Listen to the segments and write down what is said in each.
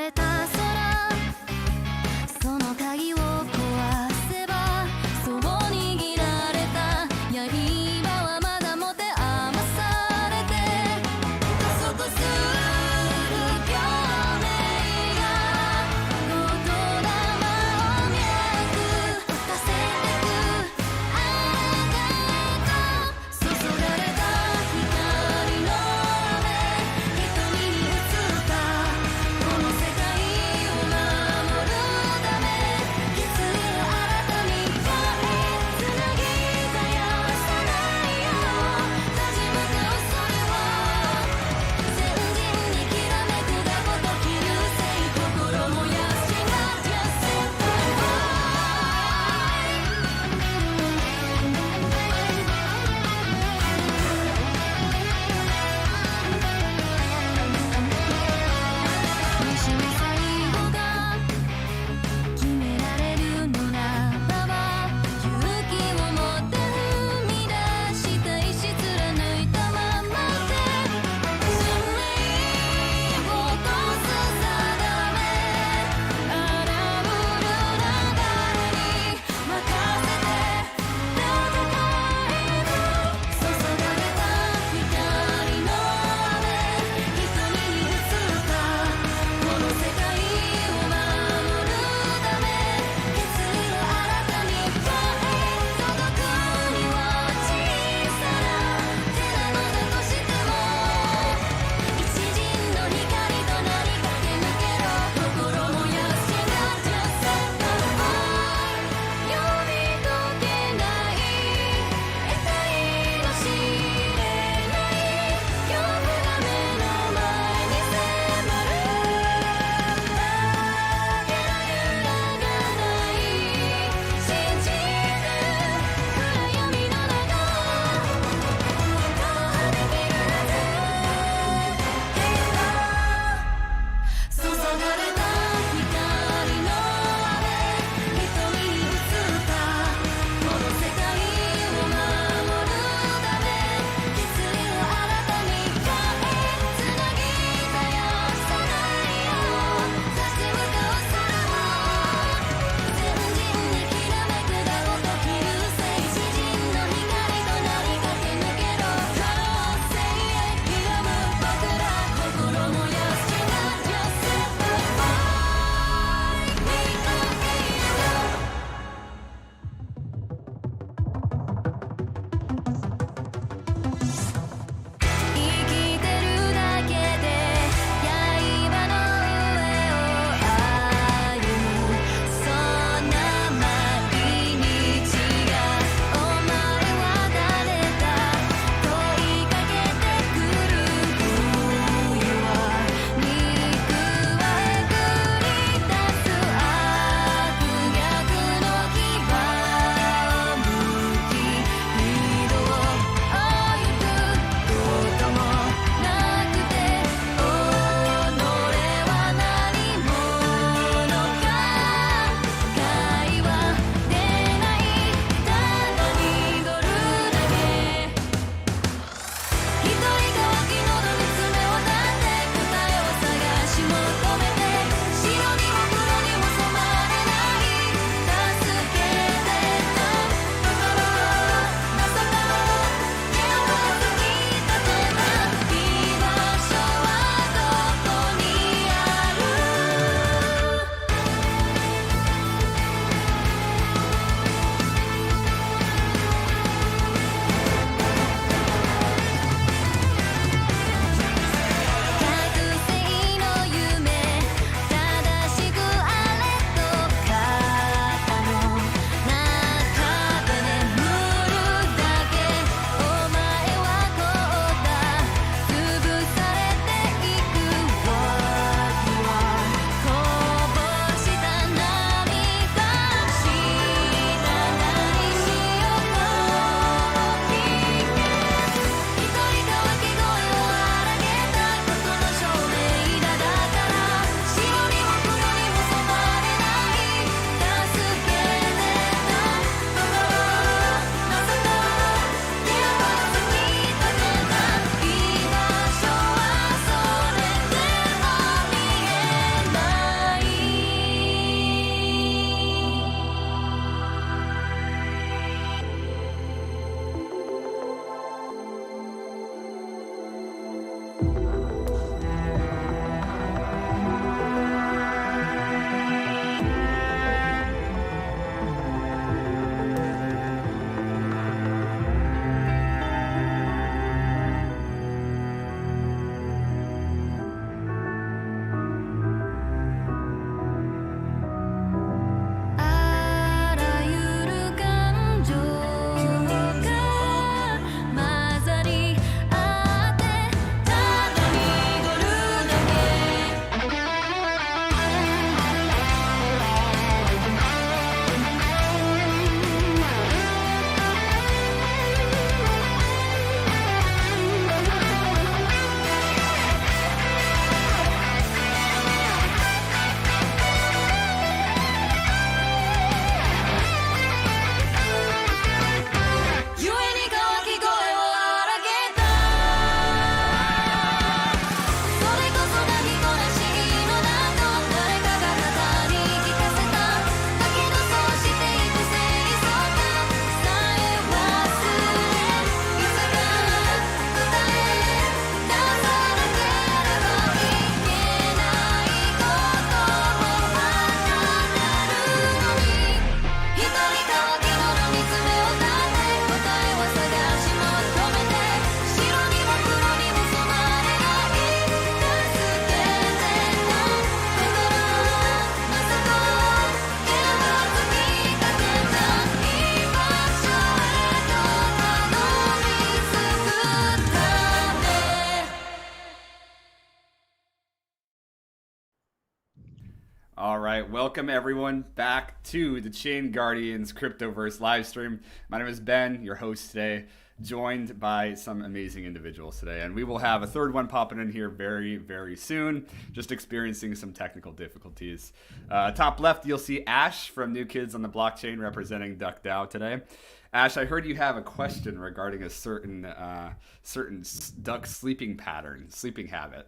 れた空、その鍵を壊せばそう握られた刃はまだ持て余されて加速する共鳴が言霊を脈させてくあなたと注がれた光の雨瞳に映ったこの世界を守るため気づ All right, welcome everyone back to the Chain Guardians Cryptoverse live stream. My name is Ben, your host today, joined by some amazing individuals today, and we will have a third one popping in here very, very soon. Just experiencing some technical difficulties. Top left, you'll see Ash from New Kids on the Blockchain representing DuckDao today. Ash, I heard you have a question regarding a certain duck sleeping habit.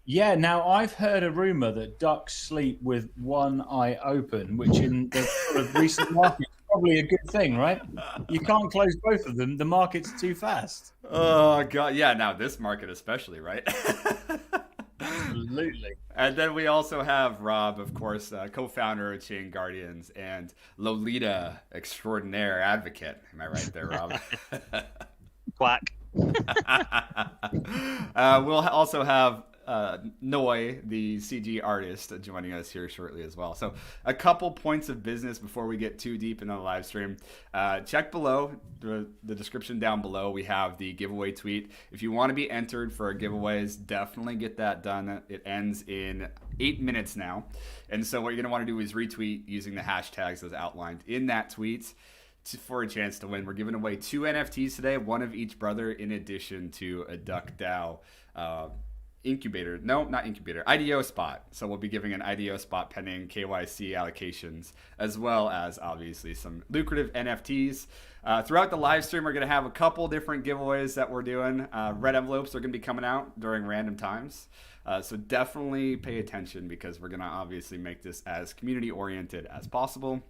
Yeah, now I've heard a rumor that ducks sleep with one eye open, which in the sort of recent market is probably a good thing, right? You can't close both of them. The market's too fast. Oh, God. Yeah, now this market especially, right? Absolutely. And then we also have Rob, of course, co-founder of Chain Guardians and Lolita extraordinaire advocate. Am I right there, Rob? Quack. We'll also have Noi, the CG artist, joining us here shortly as well. So a couple points of business before we get too deep into the live stream. Check below, the description down below. We have the giveaway tweet. If you want to be entered for our giveaways, definitely get that done. It ends in 8 minutes now. And so what you're going to want to do is retweet using the hashtags as outlined in that tweet for a chance to win. We're giving away 2 NFTs today, one of each brother, in addition to a DuckDao incubator. No, not incubator. IDO spot. So we'll be giving an IDO spot pending KYC allocations, as well as obviously some lucrative NFTs. Throughout the live stream, we're going to have a couple different giveaways that we're doing. Red envelopes are going to be coming out during random times. So definitely pay attention because we're going to obviously make this as community oriented as possible.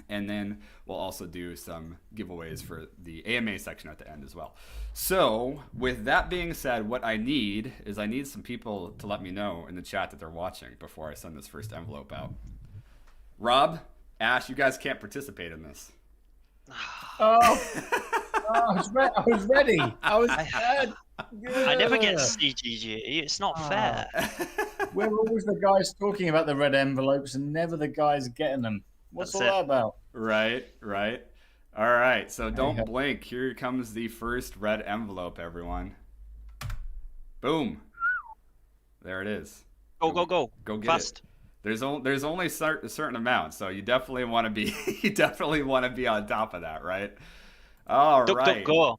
And then we'll also do some giveaways for the AMA section at the end as well. So with that being said, what I need is some people to let me know in the chat that they're watching before I send this first envelope out. Rob, Ash, you guys can't participate in this. I was ready. I never get CGG. It's not fair. We're always the guys talking about the red envelopes and never the guys getting them. What's all that about? Right. All right, so don't blink. Here comes the first red envelope, everyone. Boom. There it is. Go. Go get Fast. it. There's only a certain amount, so you definitely want to be on top of that, right? All right. Go.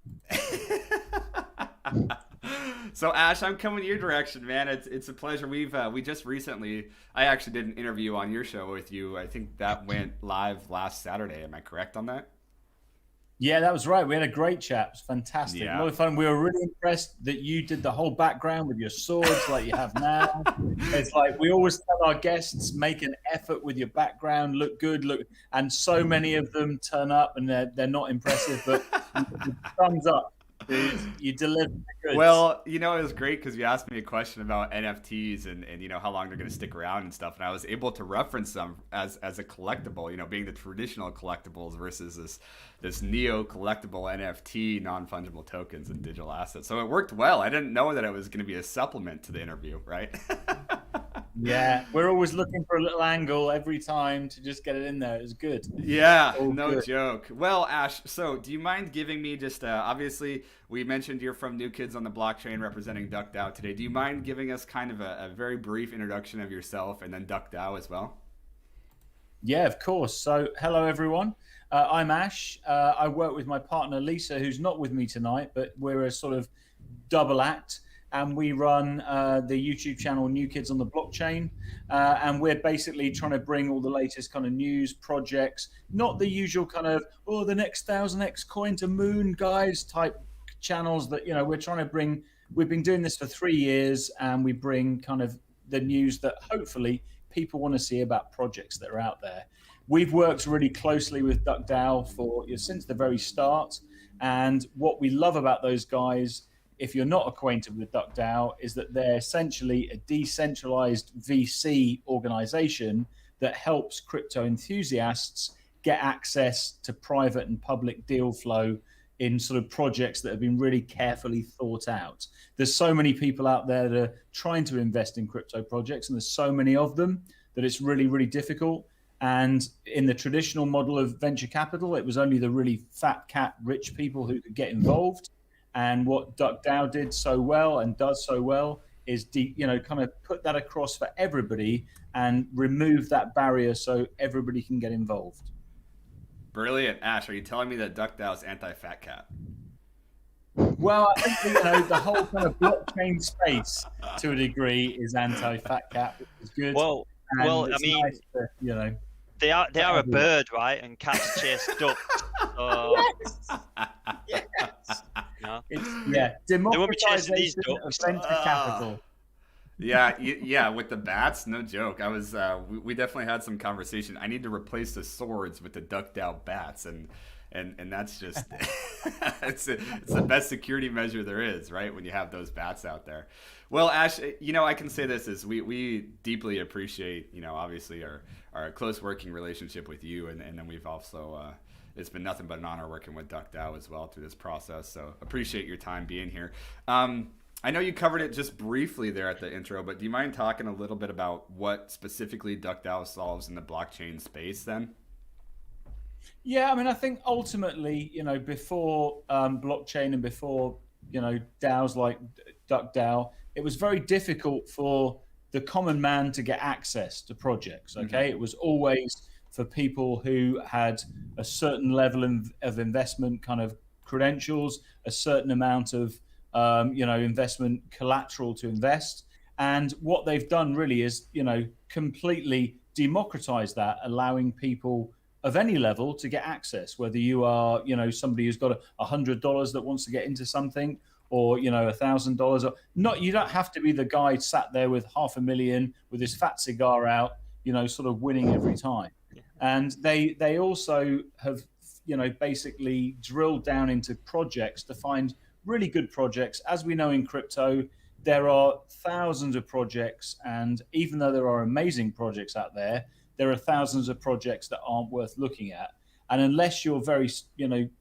So Ash, I'm coming your direction, man. It's a pleasure. We just recently, I actually did an interview on your show with you. I think that went live last Saturday. Am I correct on that? Yeah, that was right. We had a great chat. It was fantastic. Yeah. A lot of fun. We were really impressed that you did the whole background with your swords like you have now. It's like we always tell our guests, make an effort with your background, look good, and so many of them turn up and they're not impressive, but thumbs up. Dude, you delivered the goods. Well, it was great because you asked me a question about NFTs and how long they're going to stick around and stuff, and I was able to reference them as a collectible, being the traditional collectibles versus this neo-collectible NFT, non-fungible tokens and digital assets. So it worked well. I didn't know that it was going to be a supplement to the interview, right? Yeah, we're always looking for a little angle every time to just get it in there. It was good. Yeah, no joke. Well, Ash, so do you mind giving me just, obviously, we mentioned you're from New Kids on the Blockchain representing DuckDao today. Do you mind giving us kind of a very brief introduction of yourself and then DuckDao as well? Yeah, of course. So, hello, everyone. I'm Ash. I work with my partner, Lisa, who's not with me tonight, but we're a sort of double act. And we run the YouTube channel New Kids on the Blockchain. And we're basically trying to bring all the latest kind of news, projects, not the usual kind of, the next 1000x coin to moon guys type channels that, we're trying to bring. We've been doing this for 3 years and we bring kind of the news that hopefully people want to see about projects that are out there. We've worked really closely with DuckDao since the very start. And what we love about those guys, if you're not acquainted with DuckDao, is that they're essentially a decentralized VC organization that helps crypto enthusiasts get access to private and public deal flow in sort of projects that have been really carefully thought out. There's so many people out there that are trying to invest in crypto projects, and there's so many of them that it's really, really difficult. And in the traditional model of venture capital, it was only the really fat cat rich people who could get involved. And what DuckDao did so well and does so well is kind of put that across for everybody and remove that barrier so everybody can get involved. Brilliant. Ash, are you telling me that DuckDao is anti-fat cat? Well, I think the whole kind of blockchain space to a degree is anti-fat cat, which is good. Well, I mean, nice to, they are a bird, right? And cats chase ducks. So, yes. Yes. Democratization of venture capital. Yeah, with the bats, no joke. I was, we definitely had some conversation. I need to replace the swords with the DuckDao bats, and that's just, it's the best security measure there is, right? When you have those bats out there. Well, Ash, I can say this is we deeply appreciate, obviously our close working relationship with you, and then we've also, it's been nothing but an honor working with DuckDao as well through this process. So appreciate your time being here. I know you covered it just briefly there at the intro, but do you mind talking a little bit about what specifically DuckDao solves in the blockchain space then? Yeah, I mean, I think ultimately, before blockchain and before, DAOs like DuckDao, it was very difficult for the common man to get access to projects, okay? It was always for people who had a certain level of investment kind of credentials, a certain amount of, investment collateral to invest. And what they've done really is, completely democratize that, allowing people of any level to get access, whether you are, somebody who's got $100 that wants to get into something, or, $1,000, or not. You don't have to be the guy sat there with $500,000 with his fat cigar out, sort of winning every time. And they also have, basically drilled down into projects to find really good projects. As we know in crypto, there are thousands of projects, and even though there are amazing projects out there, there are thousands of projects that aren't worth looking at. And unless you're very,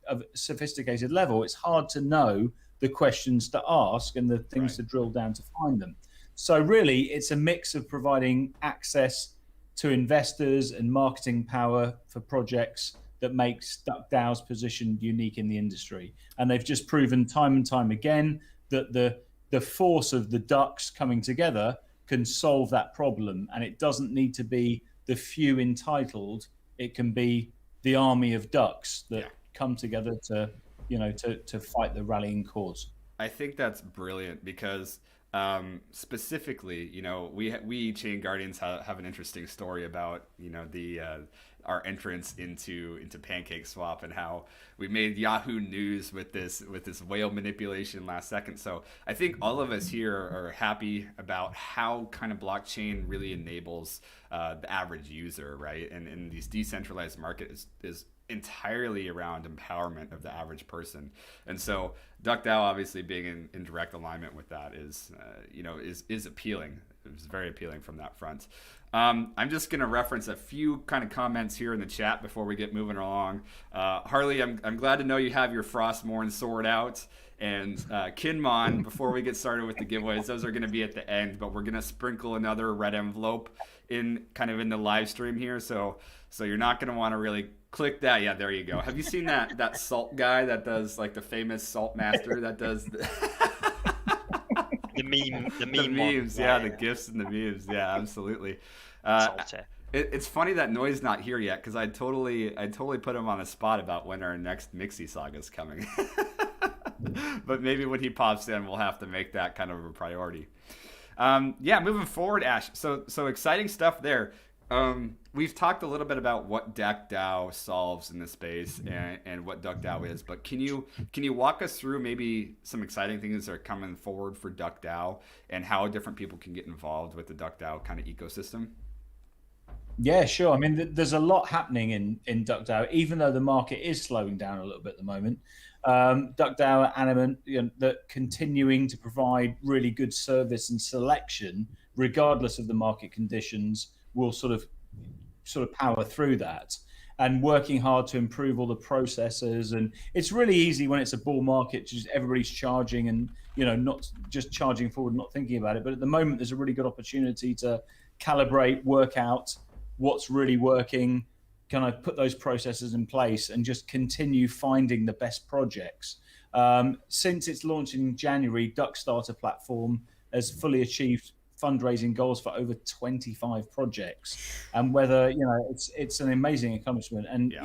of a sophisticated level, it's hard to know the questions to ask and the things to drill down to find them. So really, it's a mix of providing access to investors and marketing power for projects that makes DuckDAO's position unique in the industry. And they've just proven time and time again that the force of the ducks coming together can solve that problem. And it doesn't need to be the few entitled. It can be the army of ducks that come together to fight the rallying cause. I think that's brilliant because specifically, we ChainGuardians have an interesting story about, our entrance into PancakeSwap and how we made Yahoo News with this whale manipulation last second. So I think all of us here are happy about how kind of blockchain really enables the average user, right? And these decentralized market is entirely around empowerment of the average person. And so DuckDao obviously being in direct alignment with that is appealing. It's very appealing from that front. I'm just going to reference a few kind of comments here in the chat before we get moving along. Harley, I'm glad to know you have your Frostmourne sword out. And Kinmon, before we get started with the giveaways, those are going to be at the end, but we're going to sprinkle another red envelope in the live stream here. So you're not going to want to really click that. Yeah, there you go. Have you seen that salt guy that does like the famous salt master that does the the memes? one, yeah, the GIFs and the memes. Yeah, absolutely. It's funny that Noi's not here yet because I totally put him on the spot about when our next Mixie saga is coming. But maybe when he pops in, we'll have to make that kind of a priority. Moving forward, Ash. So exciting stuff there. We've talked a little bit about what DuckDao solves in this space and what DuckDao is, but can you walk us through maybe some exciting things that are coming forward for DuckDao and how different people can get involved with the DuckDao kind of ecosystem? Yeah, sure. I mean, there's a lot happening in DuckDao, even though the market is slowing down a little bit at the moment. DuckDao are adamant that continuing to provide really good service and selection, regardless of the market conditions, will sort of power through that, and working hard to improve all the processes. And it's really easy when it's a bull market, just everybody's charging and not just charging forward, not thinking about it. But at the moment, there's a really good opportunity to calibrate, work out what's really working, kind of put those processes in place and just continue finding the best projects. Since its launch in January, Duck Starter platform has fully achieved fundraising goals for over 25 projects, and whether it's an amazing accomplishment. And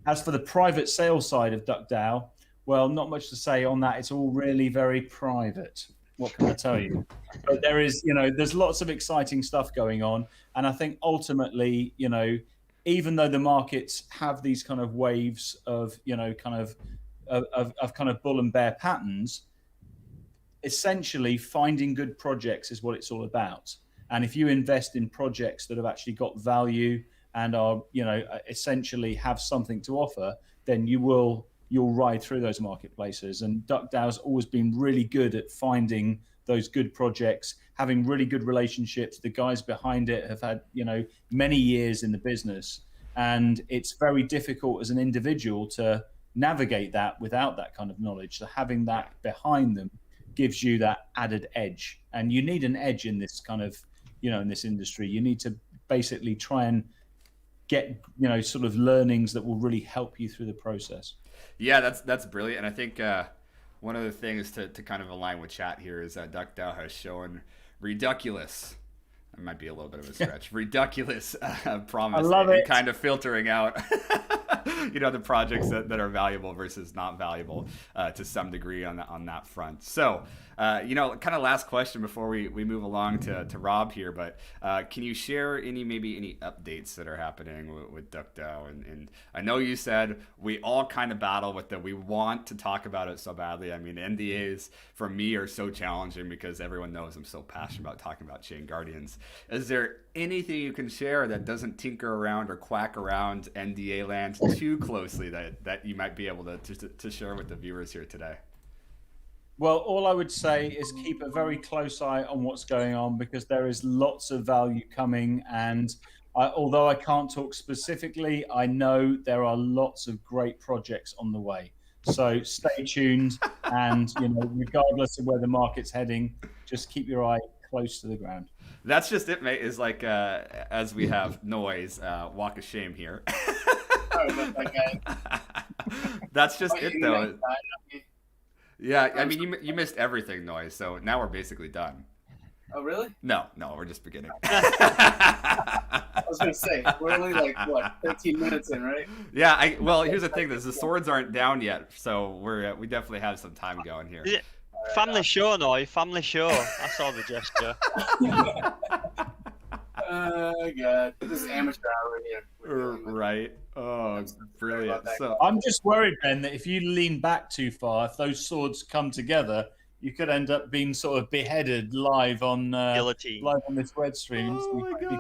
as for the private sales side of DuckDao, well, not much to say on that. It's all really very private. What can I tell you? But there is, there's lots of exciting stuff going on, and I think ultimately, even though the markets have these kind of waves of kind of bull and bear patterns, essentially finding good projects is what it's all about. And if you invest in projects that have actually got value and are essentially have something to offer, then you'll ride through those marketplaces. And DuckDAO's always been really good at finding those good projects, having really good relationships. The guys behind it have had many years in the business, and it's very difficult as an individual to navigate that without that kind of knowledge. So having that behind them gives you that added edge, and you need an edge in this kind of in this industry. You need to basically try and get sort of learnings that will really help you through the process. Yeah, that's brilliant. And I think one of the things to kind of align with chat here is that DuckDao has shown ridiculous. It might be a little bit of a stretch. Ridiculous promise. I love it. Kind of filtering out, the projects that are valuable versus not valuable to some degree on that front. So, kind of last question before we move along to Rob here, but can you share any updates that are happening with DuckDao? And I know you said we all kind of battle with that. We want to talk about it so badly. I mean, NDAs for me are so challenging because everyone knows I'm so passionate about talking about ChainGuardians. Is there anything you can share that doesn't tinker around or quack around NDA land too closely that you might be able to share with the viewers here today? Well, all I would say is keep a very close eye on what's going on, because there is lots of value coming. And although I can't talk specifically, I know there are lots of great projects on the way. So stay tuned, and regardless of where the market's heading, just keep your eye close to the ground. That's just it, mate. Is like as we have noise, walk of shame here. That's just it, though. Yeah, I mean, you missed everything, Noise, so now we're basically done. Oh, really? No, we're just beginning. I was going to say, we're only 13 minutes in, right? Yeah, well, here's the thing, the swords aren't down yet, so we definitely have some time going here. Family show, Noy, family show. I saw the gesture. Oh, God. This is amateur hour here. Right. Oh, brilliant. So I'm just worried, Ben, that if you lean back too far, if those swords come together, you could end up being sort of beheaded live on this red stream. Oh, so my God. Be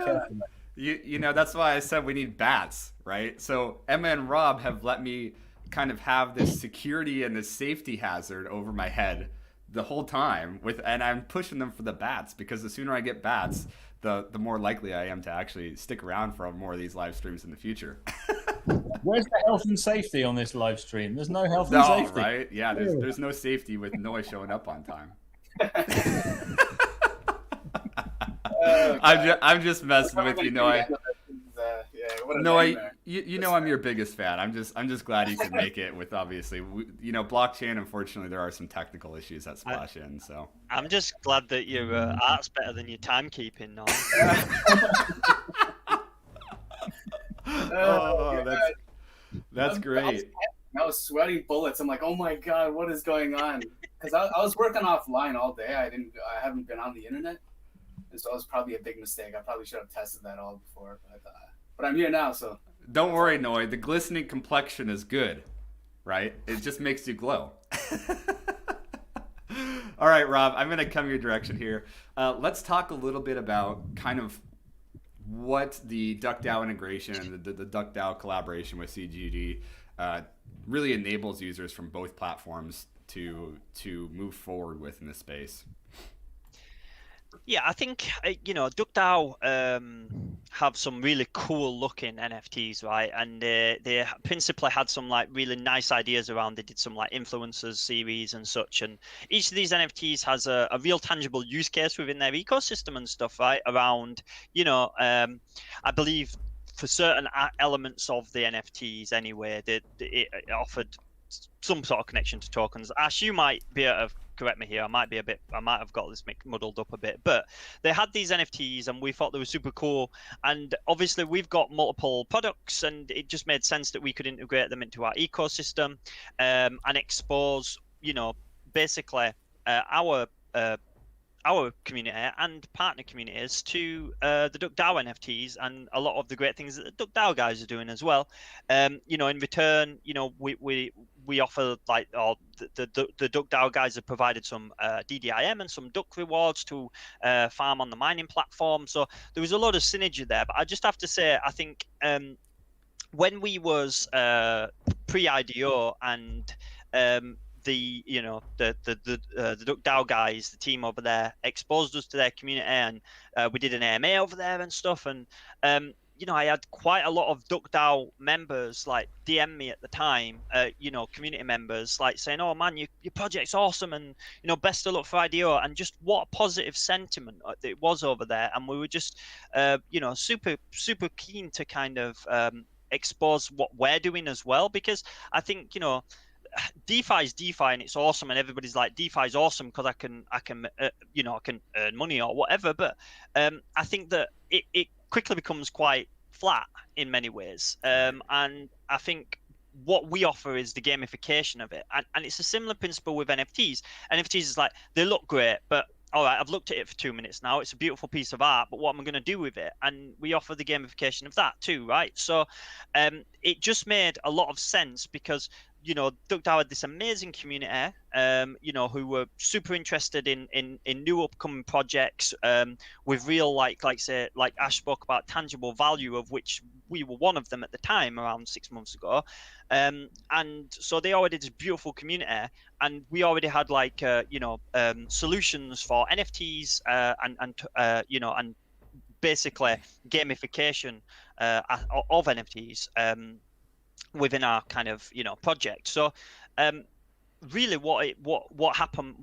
careful. That's why I said we need bats, right? So Emma and Rob have let me kind of have this security and this safety hazard over my head the whole time, and I'm pushing them for the bats, because the sooner I get bats, the more likely I am to actually stick around for more of these live streams in the future. Where's the health and safety on this live stream? There's no health and safety. Right? Yeah, there's no safety with Noise showing up on time. I'm just messing with you, Noy. Noy, I'm your biggest fan. I'm just glad you could make it. With obviously, blockchain. Unfortunately, there are some technical issues that splash in. So I'm just glad that your art's better than your timekeeping, Noy. That's great. I was sweating bullets. I'm like, oh my God, what is going on? Because I was working offline all day. I haven't been on the internet, and so it was probably a big mistake. I probably should have tested that all before, but I'm here now, so. Don't worry, Noy. The glistening complexion is good, right? It just makes you glow. All right, Rob, I'm going to come your direction here. Let's talk a little bit about kind of what the DuckDao integration and the DuckDao collaboration with CGG really enables users from both platforms to move forward with in this space. Yeah, I think DuckDao have some really cool looking NFTs, right? And they principally had some really nice ideas around. They did some influencers series and such. And each of these NFTs has a real tangible use case within their ecosystem and stuff, right? Around, I believe for certain elements of the NFTs anyway, it offered some sort of connection to tokens. Ash, you might be able to correct me here. I might have got this muddled up a bit, but they had these NFTs and we thought they were super cool. And obviously we've got multiple products, and it just made sense that we could integrate them into our ecosystem, and expose, basically our community and partner communities to the DuckDao NFTs and a lot of the great things that the DuckDao guys are doing as well. In return, we offer the DuckDao guys have provided some DDIM and some Duck rewards to farm on the mining platform. So there was a lot of synergy there. But I just have to say, I think when we was pre-IDO and the DuckDao guys, the team over there, exposed us to their community, and we did an AMA over there and stuff. And I had quite a lot of DuckDao members like DM me at the time, community members like saying, "Oh man, your project's awesome, and best of luck for IDO." And just what a positive sentiment it was over there. And we were just super keen to kind of expose what we're doing as well, because I think DeFi is DeFi and it's awesome, and everybody's like, DeFi is awesome because I can earn money or whatever. But I think that it quickly becomes quite flat in many ways. And I think what we offer is the gamification of it, and it's a similar principle with NFTs. NFTs is like, they look great, but all right, I've looked at it for 2 minutes now. It's a beautiful piece of art, but what am I going to do with it? And we offer the gamification of that too, right? So it just made a lot of sense because DuckDao had this amazing community, who were super interested in new upcoming projects, with real like Ash spoke about, tangible value, of which we were one of them at the time around 6 months ago. And so they already had this beautiful community, and we already had solutions for NFTs and basically gamification of NFTs within our kind of project. So really what happened,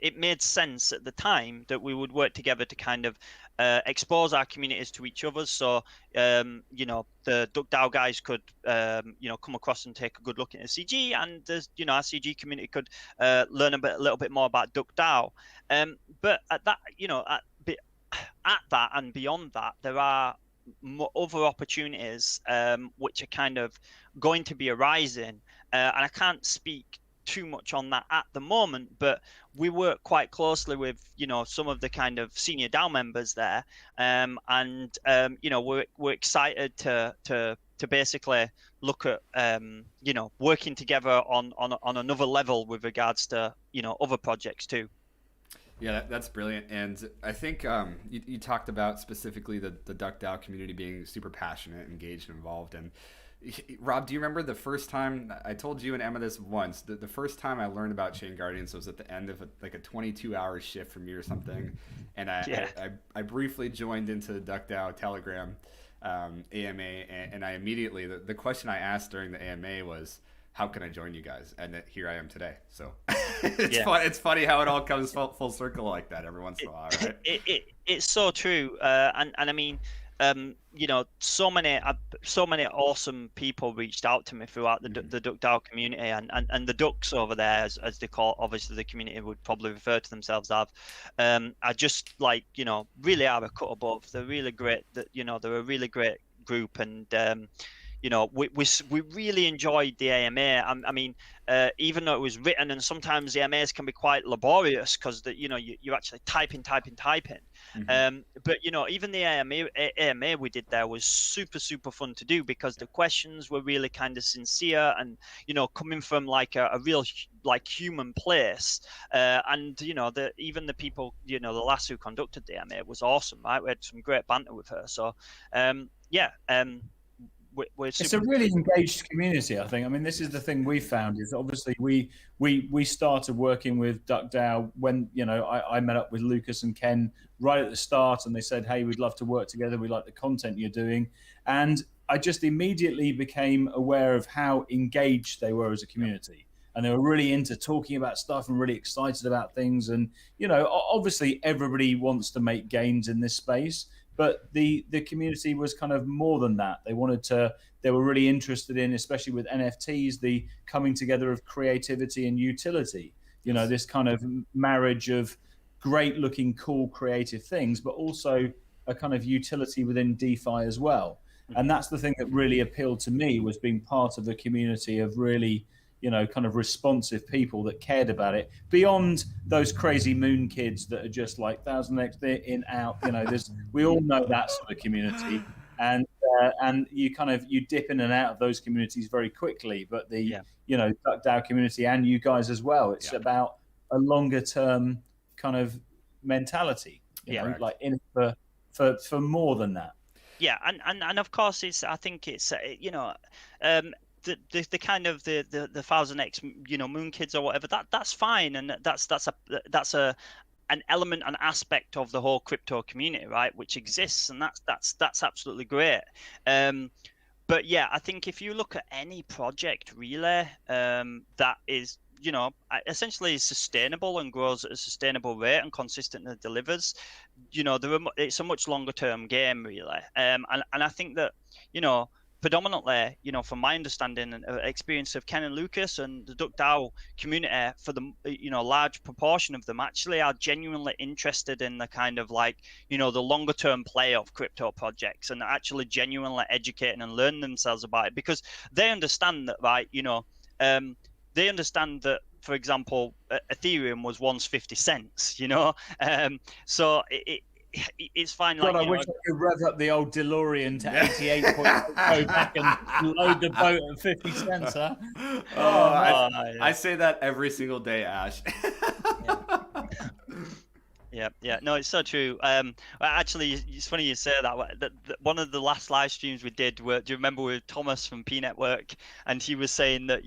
it made sense at the time that we would work together to kind of expose our communities to each other. So the DuckDao guys could come across and take a good look at the CG, and our CG community could learn a little bit more about DuckDao. But at that and beyond that, there are other opportunities which are kind of going to be arising, and I can't speak too much on that at the moment, but we work quite closely with some of the kind of senior DAO members there, and we're excited to basically look at working together on another level with regards to other projects too. Yeah, that's brilliant. And I think you talked about specifically the DuckDao community being super passionate, engaged, and involved. And Rob, do you remember the first time, I told you and Emma this once, the first time I learned about ChainGuardians was at the end of a 22-hour shift from you or something. And I briefly joined into the DuckDao Telegram AMA, and I immediately, the question I asked during the AMA was, how can I join you guys? And here I am today. So it's funny how it all comes full circle like that every once in a while, right? It's so true. And I mean, so many awesome people reached out to me throughout the DuckDao community, and the ducks over there, as they call, obviously the community would probably refer to themselves as, are just really are a cut above. They're really great. They're a really great group, and we really enjoyed the AMA. I mean, even though it was written, and sometimes the AMAs can be quite laborious because you're actually typing. Mm-hmm. But even the AMA we did there was super fun to do, because the questions were really kind of sincere and coming from a real human place. And even the people, the lass who conducted the AMA was awesome, right? We had some great banter with her. So it's a really engaged community, I think. I mean, this is the thing we found, is obviously we started working with DuckDao when I met up with Lucas and Ken right at the start, and they said, hey, we'd love to work together, we like the content you're doing. And I just immediately became aware of how engaged they were as a community, and they were really into talking about stuff and really excited about things. And obviously everybody wants to make gains in this space, but the community was kind of more than that. They were really interested in, especially with NFTs, the coming together of creativity and utility. This kind of marriage of great looking, cool, creative things, but also a kind of utility within DeFi as well. And that's the thing that really appealed to me, was being part of the community of really, kind of responsive people that cared about it, beyond those crazy moon kids that are just like 1000x in, out. We all know that sort of community, and you dip in and out of those communities very quickly. But the DuckDao community, and you guys as well, it's about a longer term kind of mentality, like in it for more than that. Yeah, and of course, I think it's the kind of the 1000x moon kids or whatever, that's fine, and that's an element, an aspect of the whole crypto community, right, which exists, and that's absolutely great. But yeah, I think if you look at any project really that is essentially is sustainable and grows at a sustainable rate and consistently delivers, it's a much longer term game really. And I think that predominantly, from my understanding and experience of Ken and Lucas and the DuckDao community, for the large proportion of them actually are genuinely interested in the kind of like the longer term play of crypto projects, and actually genuinely educating and learning themselves about it, because they understand that, right? They understand that, for example, Ethereum was once 50 cents, so it's fine. God, I wish I could rev up the old DeLorean to 88 points, go back and load the boat at 50 cents, huh? I say that every single day, Ash. Yeah. No, it's so true. Actually, it's funny you say that. One of the last live streams we did, do you remember, with Thomas from P Network, and he was saying that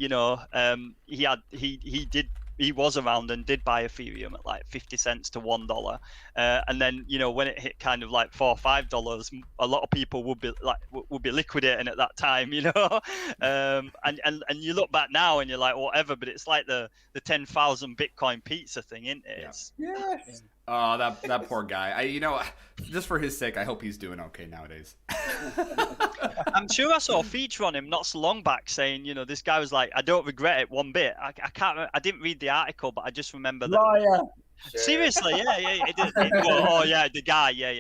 he was around and did buy Ethereum at like 50 cents to $1, and then when it hit kind of like $4 or $5, a lot of people would be liquidating at that time, and you look back now and you're like, whatever, but it's like the 10,000 Bitcoin pizza thing, isn't it? Yes. Oh, that poor guy. Just for his sake, I hope he's doing okay nowadays. I'm sure I saw a feature on him not so long back saying, this guy was like, I don't regret it one bit. I can't remember, I didn't read the article, but I just remember that. Liar. Sure. Seriously, yeah. The guy, yeah.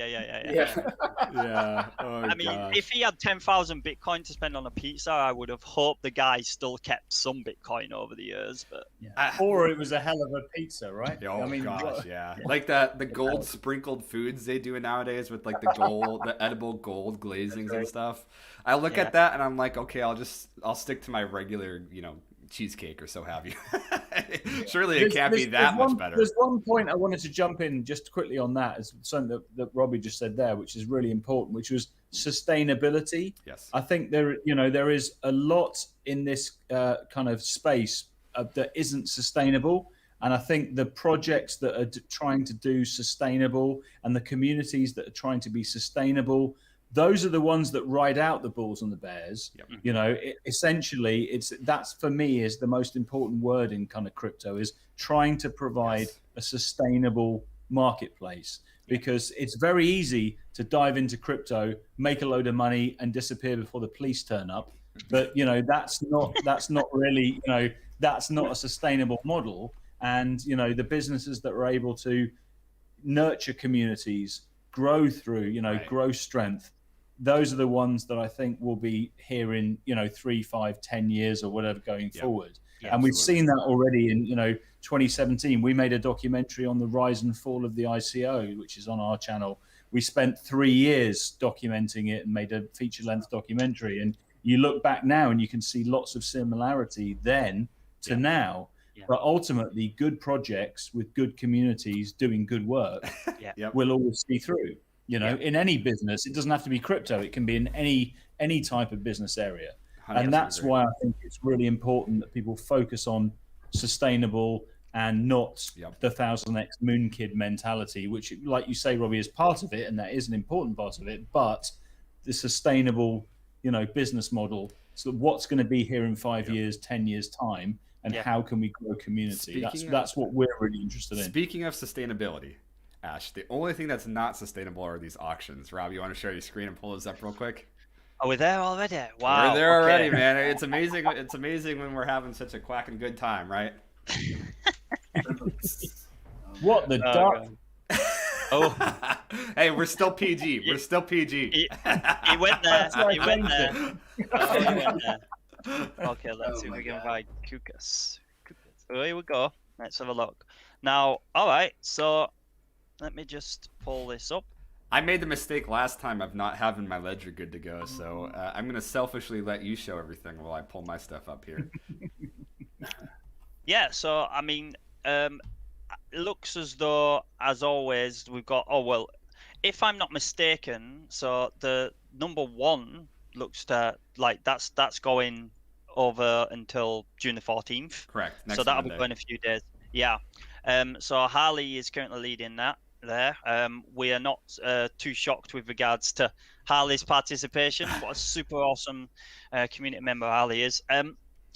Oh, I mean, gosh. if he had 10,000 Bitcoin to spend on a pizza, I would have hoped the guy still kept some Bitcoin over the years. But or it was a hell of a pizza, right? Oh gosh, yeah. Like the gold sprinkled foods they do nowadays with like the edible gold glazings and stuff. I look at that and I'm like, okay, I'll stick to my regular, cheesecake or so have you. Surely it can't be that much better. There's one point I wanted to jump in just quickly on that, is something that Robbie just said there, which is really important, which was sustainability. Yes. I think there is a lot in this kind of space that isn't sustainable. And I think the projects that are trying to do sustainable, and the communities that are trying to be sustainable, those are the ones that ride out the bulls and the bears. Yep. Essentially, that's for me is the most important word in kind of crypto, is trying to provide a sustainable marketplace, because it's very easy to dive into crypto, make a load of money, and disappear before the police turn up. But that's not really that's not a sustainable model. And the businesses that are able to nurture communities, grow through grow strength, those are the ones that I think will be here in 3, 5, 10 years or whatever going forward. Yeah, and we've seen that already in 2017. We made a documentary on the rise and fall of the ICO, which is on our channel. We spent 3 years documenting it and made a feature-length documentary. And you look back now and you can see lots of similarity then to now. Yeah. But ultimately, good projects with good communities doing good work will always see through. In any business, it doesn't have to be crypto. It can be in any type of business area. And that's why I think it's really important that people focus on sustainable and not the 1000x moon kid mentality, which, like you say, Robbie, is part of it, and that is an important part of it. But the sustainable, business model. So what's going to be here in 5 years, 10 years time, and how can we grow a community? That's what we're really interested in. Speaking of sustainability, Ash. The only thing that's not sustainable are these auctions. Rob, you want to share your screen and pull this up real quick? Are we there already? Wow. We're there okay. already, man. It's amazing. It's amazing when we're having such a quacking good time, right? What the Oh, duck? God. Oh, Hey, we're still PG. We're still PG. he went there. what He I went think. there. Oh, he went there. Okay, let's Oh see if my we can God. find Kukas. So here we go. Let's have a look. Now, all right. So let me just pull this up. I made the mistake last time of not having my ledger good to go, so I'm gonna selfishly let you show everything while I pull my stuff up here. Yeah. So I mean, it looks as though, as always, we've got. Oh well, if I'm not mistaken, so the number 1 looks to like that's going over until June the 14th. Correct. Next So that'll be Monday. going in a few days. Yeah. So Harley is currently leading that there. We are not too shocked with regards to Harley's participation. What a super awesome community member Harley is.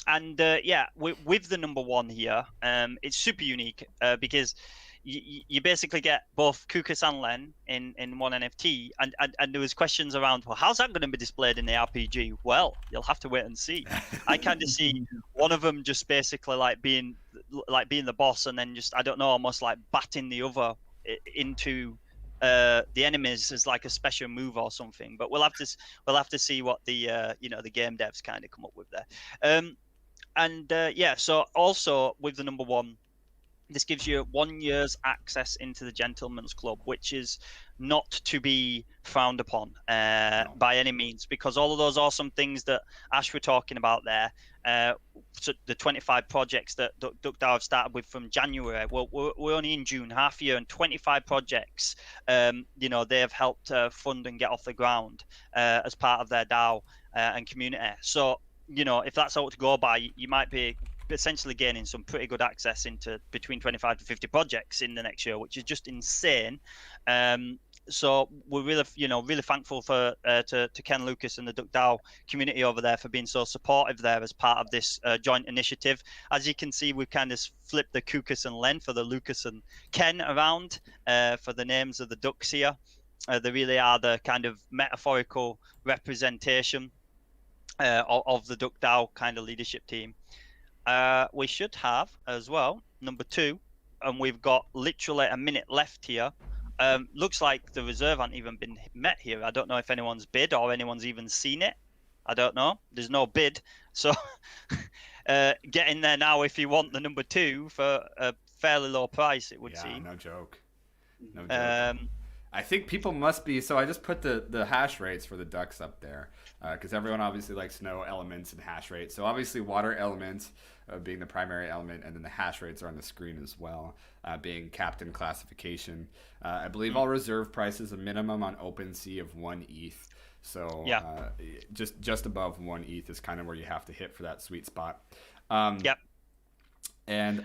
And yeah, with the number 1 here, it's super unique because you basically get both Kukas and Len in one NFT, and there was questions around, well, how's that going to be displayed in the RPG? Well, you'll have to wait and see. I kind of see one of them just basically like being the boss, and then just, I don't know, almost like batting the other into the enemies as like a special move or something. But we'll have to see what the the game devs kind of come up with there. Yeah, so also with the number 1, this gives you 1 year's access into the Gentleman's Club, which is not to be frowned upon by any means, because all of those awesome things that Ash were talking about there, so the 25 projects that DuckDao have started with from January, well, we're only in June, half year, and 25 projects, they have helped fund and get off the ground as part of their DAO and community. So, if that's all to go by, you might be essentially gaining some pretty good access into between 25 to 50 projects in the next year, which is just insane. So we're really thankful for to Ken Lucas and the DuckDao community over there for being so supportive there as part of this joint initiative. As you can see, we've kind of flipped the Kukas and Len for the Lucas and Ken around for the names of the ducks here. They really are the kind of metaphorical representation of the DuckDao kind of leadership team. We should have as well number 2, and we've got literally a minute left here. Looks like the reserve hasn't even been met here. I don't know if anyone's bid or anyone's even seen it. I don't know. There's no bid, so get in there now if you want the number 2 for a fairly low price. It would seem. No joke. No joke. I think people must be. So I just put the hash rates for the ducks up there because everyone obviously likes to know elements and hash rates. So obviously water element being the primary element, and then the hash rates are on the screen as well, being captain classification. I believe all reserve prices a minimum on OpenSea of 1 ETH. So just above 1 ETH is kind of where you have to hit for that sweet spot. Yep. And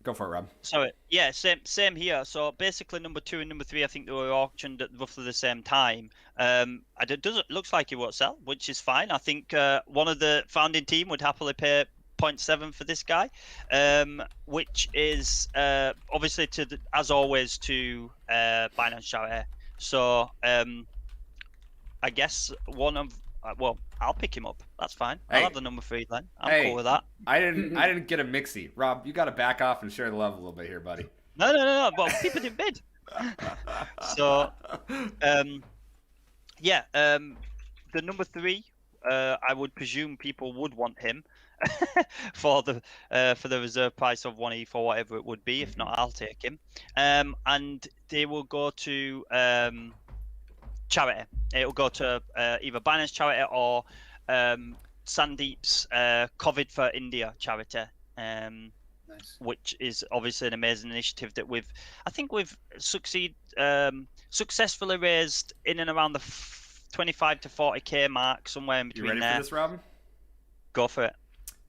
go for it, Rob. Sorry. Yeah, same here. So basically, number 2 and number 3, I think they were auctioned at roughly the same time. It looks like it won't sell, which is fine. I think one of the founding team would happily pay 0.7 for this guy, which is obviously as always to Binance Charity. So I guess one of I'll pick him up. That's fine. I'll have the number 3 then. I'm cool with that. I didn't get a mixie. Rob, you got to back off and share the love a little bit here, buddy. No. But people didn't bid. So, the number 3, I would presume people would want him for the reserve price of 1 ETH or whatever it would be. If not, I'll take him. And they will go to charity. It will go to either Binance Charity or Sandeep's COVID for India charity, Nice. which is obviously an amazing initiative that we've successfully raised in and around the 25 to 40k mark, somewhere in between. You ready there. for this, Rob? Go for it.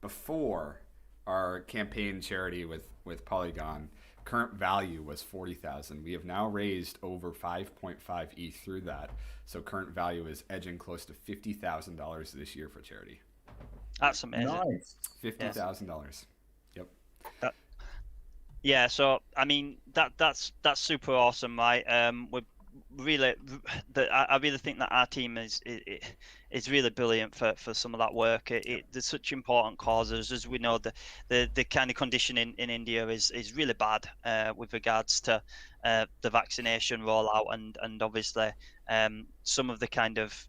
Before our campaign charity with Polygon, current value was 40,000. We have now raised over 5.5 ETH through that. So current value is edging close to $50,000 this year for charity. That's amazing. Nice. $50,000. Yep. Yeah, so I mean that's super awesome, right? We're really, I really think that our team is really brilliant for some of that work. There's such important causes, as we know. The kind of condition in India is really bad with regards to the vaccination rollout and obviously some of the kind of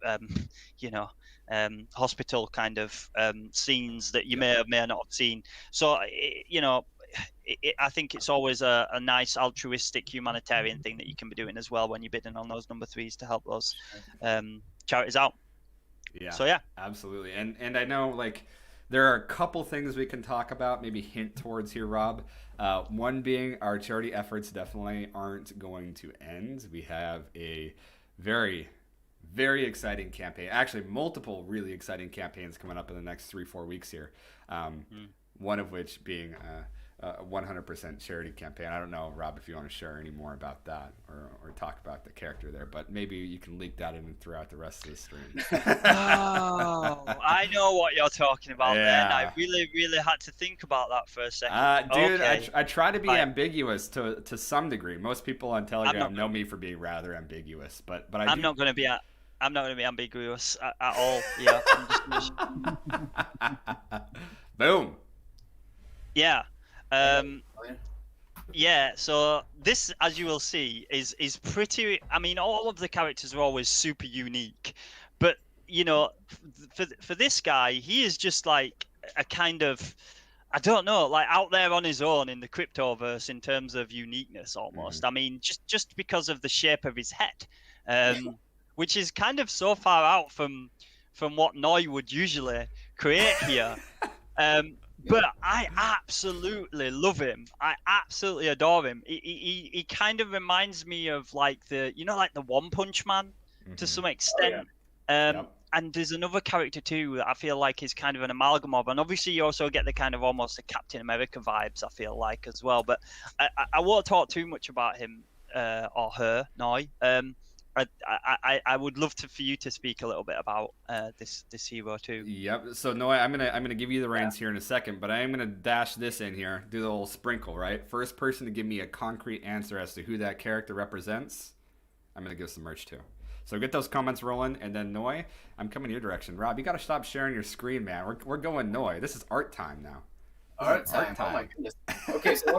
hospital kind of scenes that you may or may not have seen. So I think it's always a nice altruistic humanitarian thing that you can be doing as well when you're bidding on those number threes to help those charities out. Yeah. So yeah, absolutely. And I know like there are a couple things we can talk about, maybe hint towards here, Rob. One being our charity efforts definitely aren't going to end. We have a very, very exciting campaign. Actually, multiple really exciting campaigns coming up in the next 3-4 weeks here. One of which being a 100% charity campaign. I don't know, Rob, if you want to share any more about that or talk about the character there, but maybe you can leak that in throughout the rest of the stream. Oh, I know what you're talking about. Yeah. Then I really, really had to think about that for a second. Dude, okay. I try to be Fine. ambiguous to some degree. Most people on Telegram know me for being rather ambiguous, but I'm not going to be ambiguous at all. Yeah. Boom. Yeah. Yeah, so this, as you will see, is pretty. I mean, all of the characters are always super unique, but for this guy, he is just like a kind of, I don't know, like out there on his own in the Cryptoverse in terms of uniqueness almost. I mean, just because of the shape of his head, which is kind of so far out from what Noi would usually create here. But I absolutely love him. I absolutely adore him. He kind of reminds me of like the One Punch Man to some extent. And there's another character too that I feel like is kind of an amalgam of, and obviously you also get the kind of almost the Captain America vibes, I feel like, as well. But I won't talk too much about him or her, Noi. I would love for you to speak a little bit about this hero too. Yep. So Noah, I'm gonna give you the reins here in a second, but I am gonna dash this in here, do the little sprinkle, right? First person to give me a concrete answer as to who that character represents, I'm gonna give some merch to. So get those comments rolling, and then Noi, I'm coming your direction. Rob, you gotta stop sharing your screen, man. We're going Noi. This is art time now. Art time. Oh my goodness. Okay, so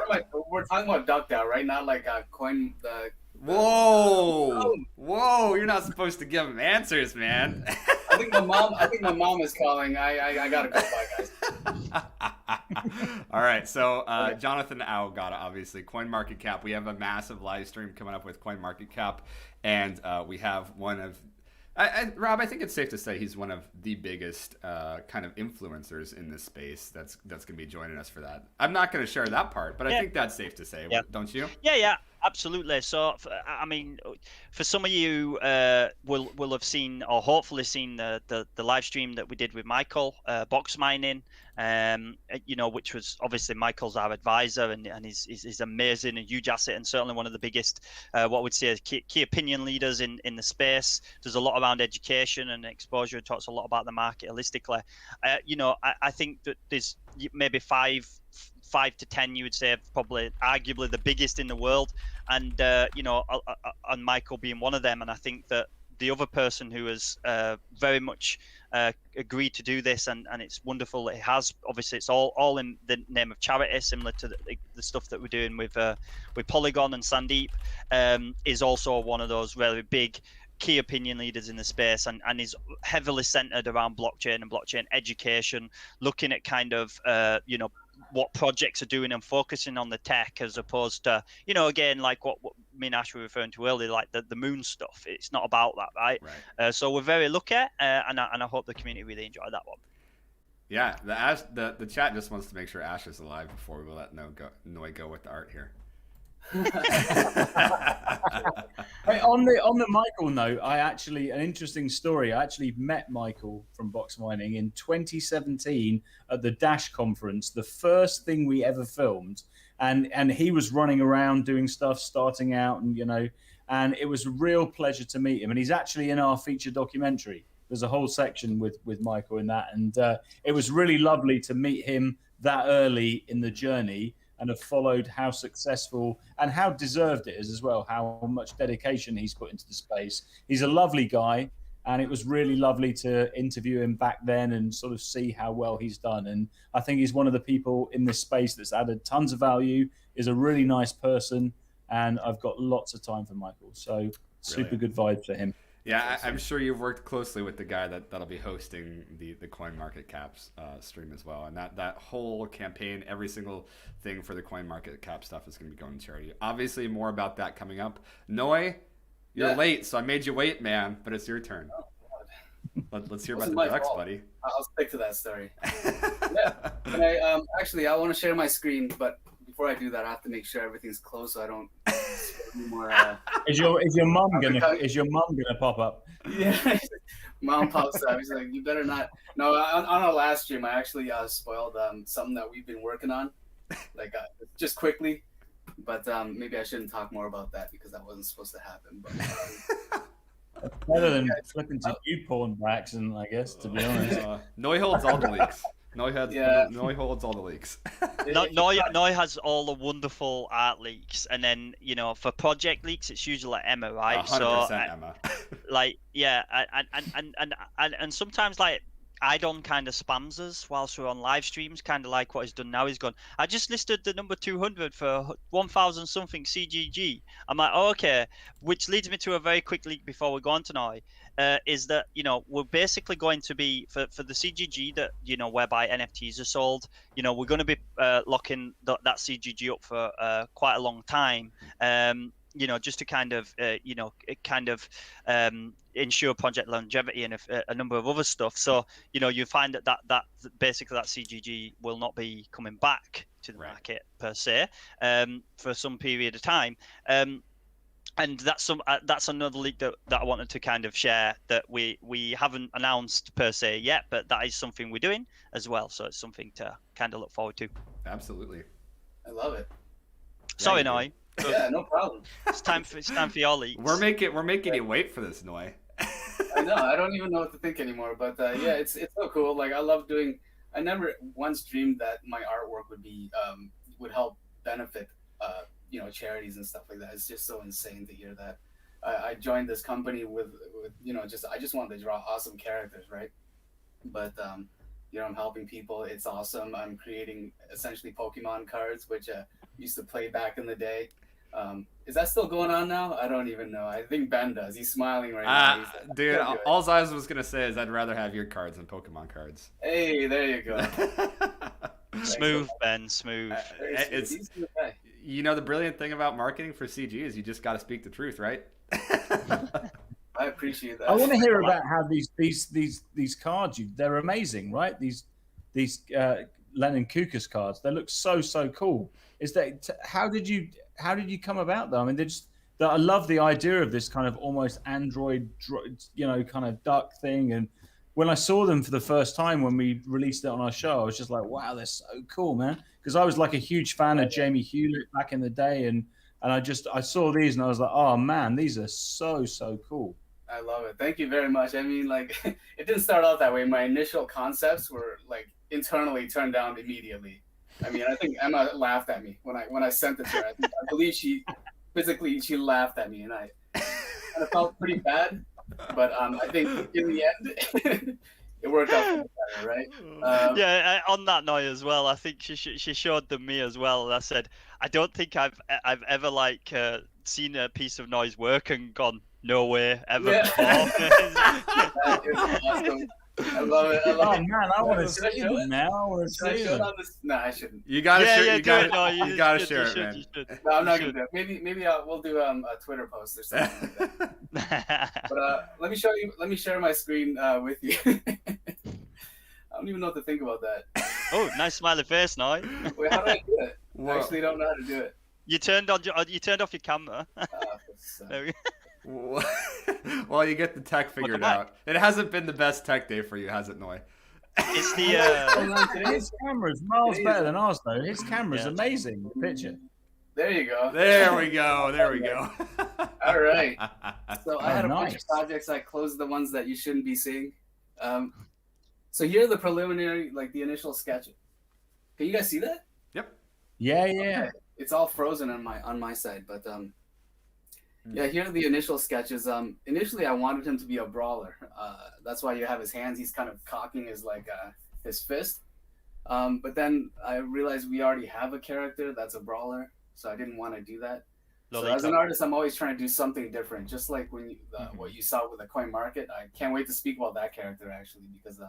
we're talking about DuckDao, right? Not like coin the. Whoa! You're not supposed to give him answers, man. I think my mom is calling. I gotta go. Bye, guys. All right. So Jonathan Au got it, obviously. CoinMarketCap. We have a massive live stream coming up with CoinMarketCap, and we have one of. Rob, I think it's safe to say he's one of the biggest kind of influencers in this space that's going to be joining us for that. I'm not going to share that part, but I think that's safe to say, don't you? Yeah, absolutely. So, I mean, for some of you will have seen or hopefully seen the live stream that we did with Michael, box mining, which was obviously Michael's our advisor and he's amazing, a huge asset, and certainly one of the biggest, what we'd say, key opinion leaders in the space. There's a lot around education and exposure. It talks a lot about the market holistically. I think that there's maybe five to 10, you would say, probably arguably the biggest in the world, and and Michael being one of them. And I think that the other person who has very much agreed to do this, and it's wonderful that he has. Obviously, it's all in the name of charity, similar to the stuff that we're doing with Polygon and Sandeep, is also one of those really big key opinion leaders in the space, and is heavily centered around blockchain and blockchain education, looking at kind of what projects are doing and focusing on the tech, as opposed to again, like what me and Ash were referring to earlier, like the moon stuff. It's not about that, right? So we're very lucky, and I hope the community really enjoyed that one. Yeah, the chat just wants to make sure Ash is alive before we let Noi go with the art here. Hey, on the Michael note, an interesting story. I actually met Michael from Box Mining in 2017 at the Dash conference, the first thing we ever filmed, and he was running around doing stuff, starting out, and it was a real pleasure to meet him. And he's actually in our feature documentary. There's a whole section with Michael in that, and it was really lovely to meet him that early in the journey. and have followed how successful and how deserved it is as well, how much dedication he's put into the space. He's a lovely guy, and it was really lovely to interview him back then and sort of see how well he's done. And I think he's one of the people in this space that's added tons of value, is a really nice person, and I've got lots of time for Michael. So super good vibes for him. Yeah, I'm sure you've worked closely with the guy that'll be hosting the Coin Market Caps stream as well. And that whole campaign, every single thing for the Coin Market Cap stuff is going to be going to charity. Obviously, more about that coming up. Noi, you're late, so I made you wait, man, but it's your turn. Oh, Let's hear about the ducks, buddy. I'll stick to that story. Yeah. Actually, I want to share my screen, but before I do that, I have to make sure everything's closed so I don't anymore. Is your mum gonna pop up? Yeah, mom pops up. He's like, "You better not." No, on our last stream, I actually spoiled something that we've been working on, like just quickly. But maybe I shouldn't talk more about that because that wasn't supposed to happen. But better than flipping to you porn by accident, I guess. To be honest, Noi holds all the leaks. Noi holds all the leaks. Noi has all the wonderful art leaks, and then for project leaks, it's usually like Emma, right? 100% Emma. Like and sometimes like Idon kind of spams us whilst we're on live streams, kind of like what he's done now. He's gone, I just listed the number 200 for 1,000 something CGG. I'm like, oh, okay, which leads me to a very quick leak before we go on to Noi. Is that we're basically going to be for the CGG that whereby NFTs are sold. We're going to be locking that CGG up for quite a long time. Just to kind of ensure project longevity and a number of other stuff. So you find that basically that CGG will not be coming back to the market per se for some period of time. And that's another leak that I wanted to kind of share that we haven't announced per se yet, but that is something we're doing as well. So it's something to kind of look forward to. Absolutely. I love it. Sorry, Noi. Yeah, no problem. It's time for your leaks. We're making you wait for this, Noi. I know. I don't even know what to think anymore. But yeah, it's so cool. Like I love doing. I never once dreamed that my artwork would help benefit charities and stuff like that. It's just so insane to hear that. I joined this company with I just wanted to draw awesome characters, right? But I'm helping people. It's awesome. I'm creating essentially Pokemon cards, which used to play back in the day. Is that still going on now? I don't even know. I think Ben does. He's smiling right now. Like, dude, all I was going to say is I'd rather have your cards than Pokemon cards. Hey, there you go. Smooth, Ben, smooth. The brilliant thing about marketing for CG is you just got to speak the truth, right? I appreciate that. I want to hear about how these cards, they're amazing, right? These Lennon Kukas cards, they look so cool. How did you come about them? I mean, I love the idea of this kind of almost Android, kind of duck thing. And when I saw them for the first time when we released it on our show, I was just like, wow, they're so cool, man. Because I was like a huge fan of Jamie Hewlett back in the day, and I saw these and I was like, oh man, these are so cool. I love it. Thank you very much. I mean, like, it didn't start out that way. My initial concepts were like internally turned down immediately. I mean, I think Emma laughed at me when I sent it to her. I believe she laughed at me, and I kind of felt pretty bad. But I think in the end, it worked out better, right? On that note as well, I think she showed them me as well. And I said, I don't think I've ever seen a piece of noise work and gone, no way ever before. That is awesome. I love it. Oh man, I want to see them now. I want to see them. No, I shouldn't. You gotta share. You gotta share it, man. No, I'm not gonna do it. Maybe we'll do a Twitter post or something like that. But let me share my screen with you. I don't even know what to think about that. Oh, nice smiley face, now. Wait, how do I do it? I actually don't know how to do it. You turned off your camera. There we go. Well, you get the tech figured out. It hasn't been the best tech day for you, has it, Noi? It's the his camera's miles better than ours, though. His camera's amazing. The picture. There you go. There we go. All right. So I had a bunch of projects. I closed the ones that you shouldn't be seeing. So here are the preliminary, like the initial sketch. Can you guys see that? Yep. Yeah. Okay. It's all frozen on my side, but yeah, here are the initial sketches. Initially I wanted him to be a brawler. That's why you have his hands. He's kind of cocking his fist. But then I realized we already have a character that's a brawler, so I didn't want to do that. So as an artist, I'm always trying to do something different. Just like when what you saw with the coin market, I can't wait to speak about that character actually, because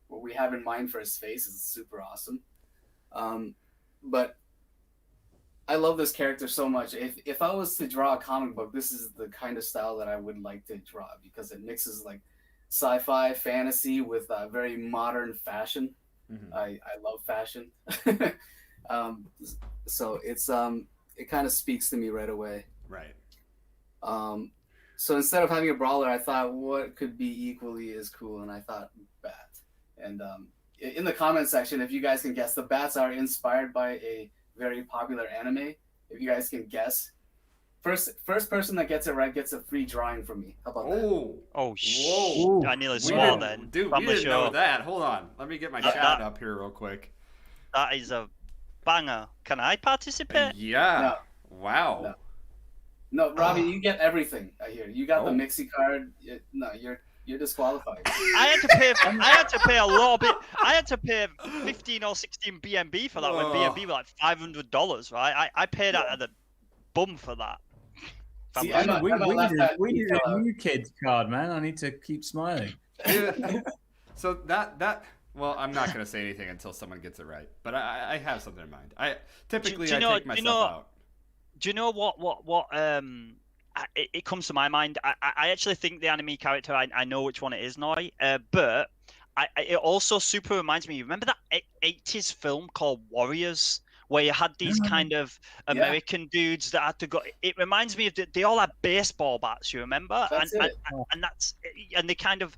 what we have in mind for his face is super awesome. But I love this character so much. If I was to draw a comic book, this is the kind of style that I would like to draw, because it mixes like sci-fi, fantasy with very modern fashion. I love fashion. So it kind of speaks to me right away. Right. So instead of having a brawler, I thought what could be equally as cool, and I thought bat. And in the comment section, if you guys can guess, the bats are inspired by a very popular anime. If you guys can guess, first person that gets it right gets a free drawing from me. How about that? Whoa! I nearly swore then. Dude, we didn't know that. Hold on, let me get my chat up here real quick. That is a banger. Can I participate? Yeah. No. Wow. No, Robbie, you get everything. I hear you got the Mixie card. No, you're disqualified. I had to pay a lot bit. I had to pay 15 or 16 BNB for that when BNB were like $500, right? I paid out of the bum for that. See, we need a new kid's card, man. I need to keep smiling. So that well, I'm not gonna say anything until someone gets it right. But I have something in mind. I take myself out. Do you know what it comes to my mind? I actually think the anime character, I know which one it is now, but it also super reminds me. You remember that 80s film called Warriors, where you had these kind of American dudes that had to go. It reminds me of they all had baseball bats. You remember? And they kind of.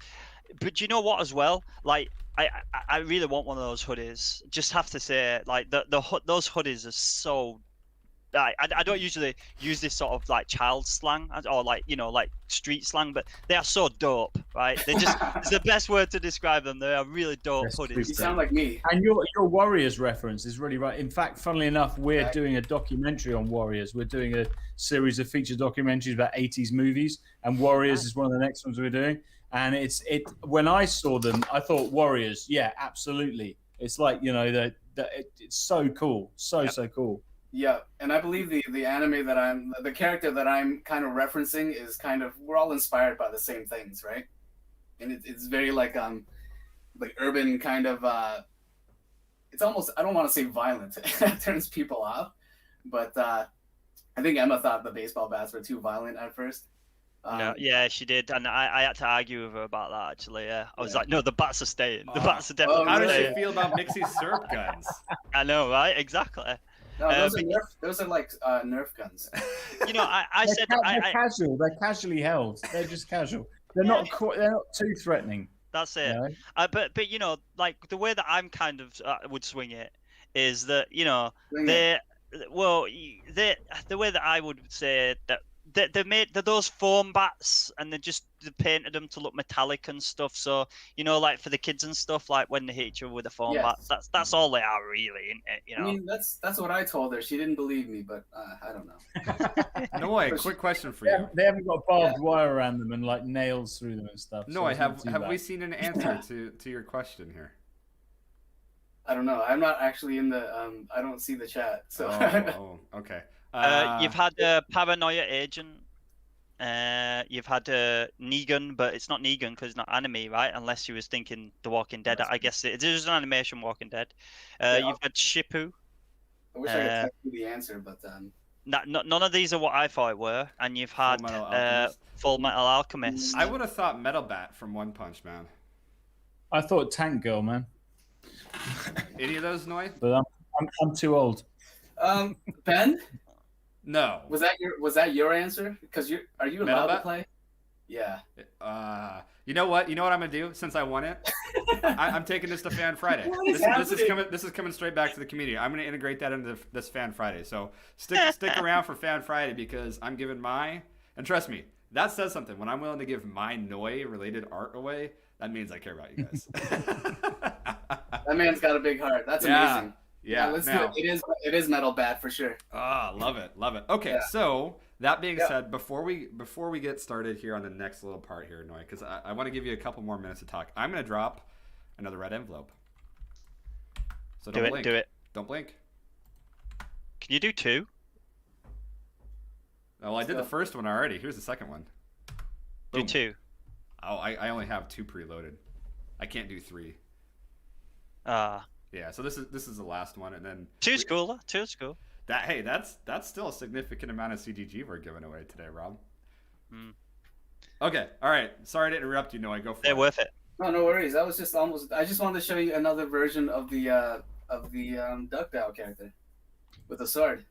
But you know what as well? Like I really want one of those hoodies. Just have to say, like those hoodies are so. I don't usually use this sort of like child slang or like street slang, but they are so dope, right? They just it's the best word to describe them. They are really dope hoodies. You sound like me. And your Warriors reference is really right. In fact, funnily enough, we're doing a documentary on Warriors. We're doing a series of feature documentaries about 80s movies, and Warriors is one of the next ones we're doing. And when I saw them, I thought Warriors, yeah, absolutely. It's like it's so cool, so cool. Yeah, and I believe the anime the character that I'm kind of referencing is we're all inspired by the same things, right? And it's very like urban kind of. It's almost, I don't want to say violent. It turns people off, but I think Emma thought the baseball bats were too violent at first. No, yeah, she did, and I had to argue with her about that. Actually, yeah, I was like, no, the bats are staying. The bats are definitely. How does staying. she feel about Mixie's syrup guns? I know, right? Exactly. No, those are like Nerf guns. I said they're casual. They're casually held. They're just casual. They're not too threatening. That's it. But like the way that I'm kind of would swing it is that the way that I would say that they made those foam bats, and they painted them to look metallic and stuff. So like for the kids and stuff, like when they hit each other with a foam bat, that's all they are really, isn't it? I mean, that's what I told her. She didn't believe me, but I don't know. Noy, quick question for you. They haven't got barbed wire around them and like nails through them and stuff. Noy, have we seen an answer to your question here? I don't know. I'm not actually in the. I don't see the chat. So. Okay. You've had a Paranoia Agent. You've had Negan, but it's not Negan because it's not anime, right? Unless you was thinking The Walking Dead. I guess it is an animation Walking Dead. You've had Shippu. I wish I could tell you the answer, but none of these are what I thought were. And you've had Full Metal Alchemist. I would have thought Metal Bat from One Punch Man. I thought Tank Girl, man. Any of those, Noy? But I'm too old. Ben? No. Was that your answer? Because are you allowed to play? Yeah. You know what? I'm gonna do since I won it. I'm taking this to Fan Friday. This is coming straight back to the community. I'm gonna integrate that into this Fan Friday. So stick around for Fan Friday because I'm giving and trust me, that says something. When I'm willing to give my Noy related art away, that means I care about you guys. That man's got a big heart. That's amazing. Yeah, let's do now, it. It is metal bad for sure. ah, love it, love it. Okay, Yeah. so that being Yeah. said, before we get started here on the next little part here, Noi, because I want to give you a couple more minutes to talk. I'm gonna drop another red envelope. So don't blink. Do it. Don't blink. Can you do 2? Oh, well, I did the first one already. Here's the second one. Do Boom. 2. Oh, I only have 2 preloaded. I can't do 3. Yeah, so this is the last one, and then 2's cool. Though. 2's cool. That's still a significant amount of CGG we're giving away today, Rob. Mm. Okay, all right. Sorry to interrupt you, Noah. Go for They're it. worth it. No worries. I was just almost. I just wanted to show you another version of the DuckDao character with a sword.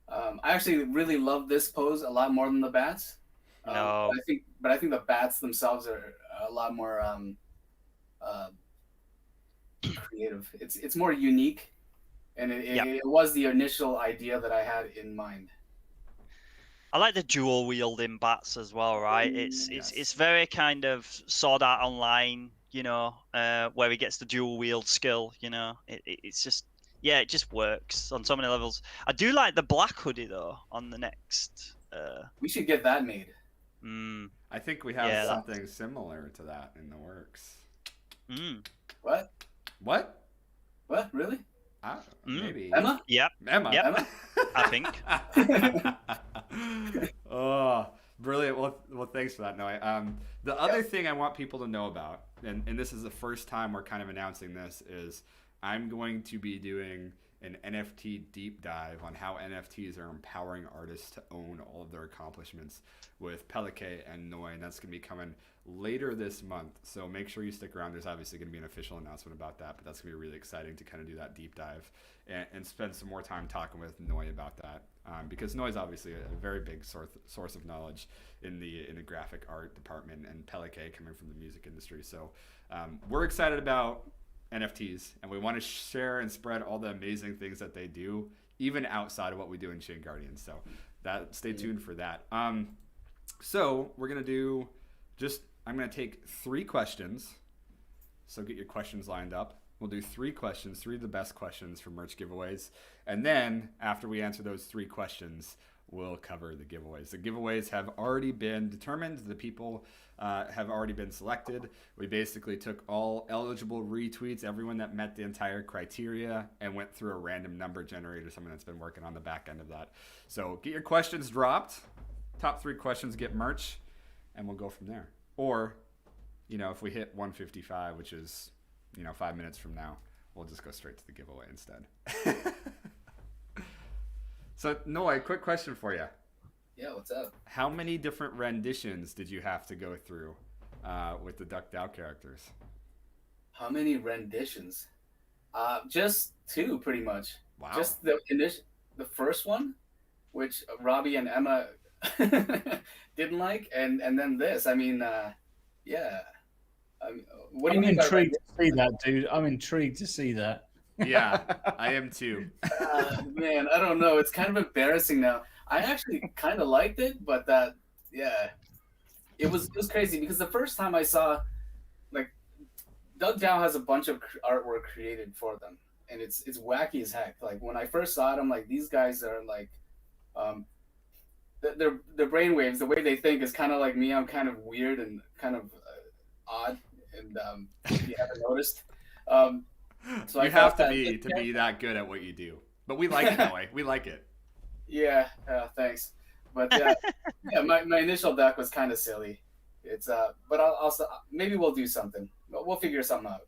I actually really love this pose a lot more than the bats. No. But I think the bats themselves are a lot more creative. It's more unique, and it was the initial idea that I had in mind. I like the dual wielding bats as well, right? It's very kind of Sword Art Online, you know, where he gets the dual wield skill. You know, it's just it just works on so many levels. I do like the black hoodie though on the next. We should get that made. I think we have something similar to that in the works. What? What? What? Really? Maybe. Emma? Yep. Emma. Yep. Emma? I think. Oh, brilliant. Well, thanks for that, Noah. The other thing I want people to know about, and this is the first time we're kind of announcing this, is I'm going to be doing an NFT deep dive on how NFTs are empowering artists to own all of their accomplishments with Pelike and Noi, and that's going to be coming later this month. So make sure you stick around. There's obviously going to be an official announcement about that, but that's going to be really exciting to kind of do that deep dive and spend some more time talking with Noi about that, because Noi is obviously a very big source of knowledge in the graphic art department, and Pelike coming from the music industry. So we're excited about NFTs, and we want to share and spread all the amazing things that they do, even outside of what we do in ChainGuardians. So stay tuned for that. So we're gonna do I'm gonna take 3 questions. So get your questions lined up. We'll do 3 questions, 3 of the best questions for merch giveaways, and then after we answer those 3 questions, we'll cover the giveaways. The giveaways have already been determined. The people have already been selected. We basically took all eligible retweets, everyone that met the entire criteria, and went through a random number generator, someone that's been working on the back end of that. So get your questions dropped. Top 3 questions get merch, and we'll go from there. Or, if we hit 155, which is, 5 minutes from now, we'll just go straight to the giveaway instead. So, Noah, quick question for you. Yeah, what's up? How many different renditions did you have to go through with the DuckDao characters? How many renditions? Just 2, pretty much. Wow. Just the first one, which Robbie and Emma didn't like, and then this. I mean, yeah. What do you mean? I'm intrigued to see that, dude. I'm intrigued to see that. Yeah, I am too. Man, I don't know. It's kind of embarrassing now. I actually kind of liked it, but it was crazy because the first time I saw, like, DuckDao has a bunch of artwork created for them, and it's wacky as heck. Like when I first saw it, I'm like, these guys are like, their brainwaves, the way they think is kind of like me. I'm kind of weird and kind of odd, and if you haven't noticed. So you have to be that good at what you do, but we like it that way. We like it. Yeah, thanks. But yeah, my initial deck was kind of silly. It's but I'll also maybe we'll do something. We'll figure something out.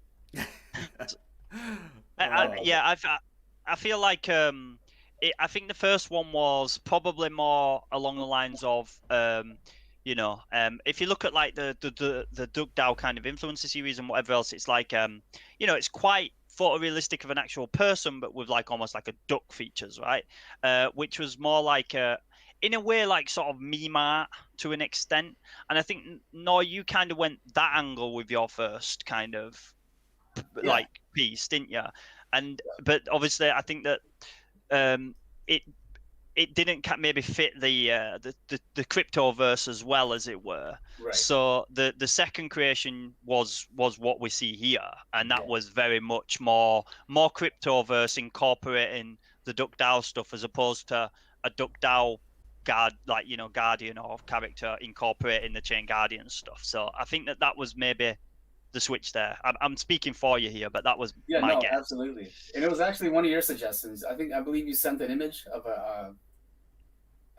I feel like I think the first one was probably more along the lines of if you look at like the DuckDao kind of influencer series and whatever else, it's like it's quite photorealistic of an actual person, but with like almost like a duck features, right? Which was more like in a way like sort of meme art to an extent. And I think you kind of went that angle with your first kind of like piece, didn't you? But obviously I think that it didn't maybe fit the Cryptoverse as well, as it were. Right. So the second creation was what we see here, and that was very much more Cryptoverse incorporating the DuckDao stuff as opposed to a DuckDao guardian or character incorporating the ChainGuardians stuff. So I think that was maybe the switch there. I'm speaking for you here, but that was my guess. Absolutely. And it was actually one of your suggestions. I believe you sent an image of I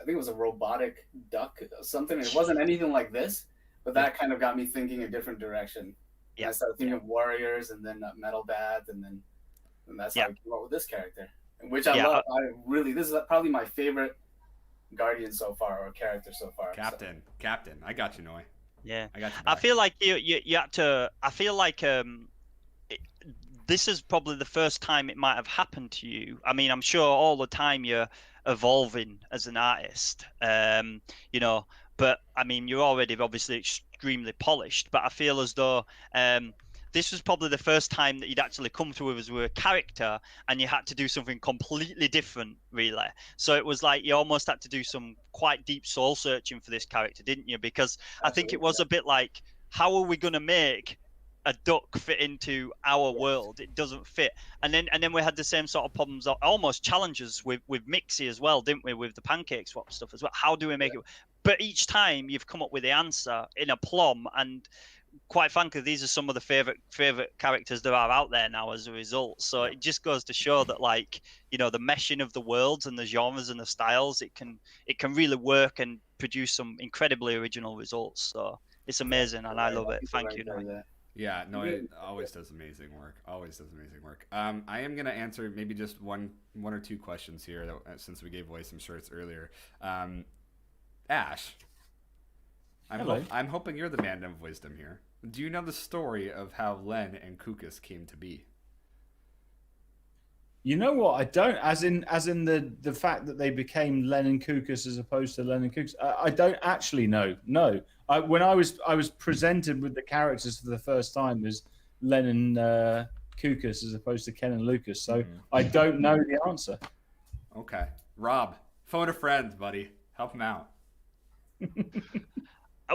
think it was a robotic duck or something. It wasn't anything like this, but that kind of got me thinking a different direction. Yeah. I started thinking of warriors, and then metal bats, and that's how I came up with this character, which I love. This is probably my favorite Guardian so far, or character so far. Captain, I got you, Noi. Yeah, I got you. I feel like you had to. I feel like this is probably the first time it might have happened to you. I mean, I'm sure all the time you're evolving as an artist, you know. But I mean, you're already obviously extremely polished. But I feel as though this was probably the first time that you'd actually come through as a character, and you had to do something completely different, really. So it was like you almost had to do some quite deep soul searching for this character, didn't you? Because I think it was a bit like, how are we going to make a duck fit into our world? It doesn't fit. And then we had the same sort of problems, almost challenges with Mixie as well, didn't we, with the PancakeSwap stuff as well? How do we make it? But each time you've come up with the answer in a plum, and quite frankly, these are some of the favorite characters there are out there now as a result. So it just goes to show that, like, you know, the meshing of the worlds and the genres and the styles, it can really work and produce some incredibly original results. So it's amazing, and I love it. Thank you, Noy. Yeah, no, it always does amazing work. I am going to answer maybe just one or two questions here, since we gave away some shirts earlier. Ash, I'm hoping you're the man of wisdom here. Do you know the story of how Len and Kukus came to be? You know what? I don't. As in the fact that they became Len and Kukus as opposed to Len and Kukus. I don't actually know. No. When I was presented with the characters for the first time as Len and Kukus as opposed to Ken and Lucas, so I don't know the answer. Okay, Rob, phone a friend, buddy. Help him out.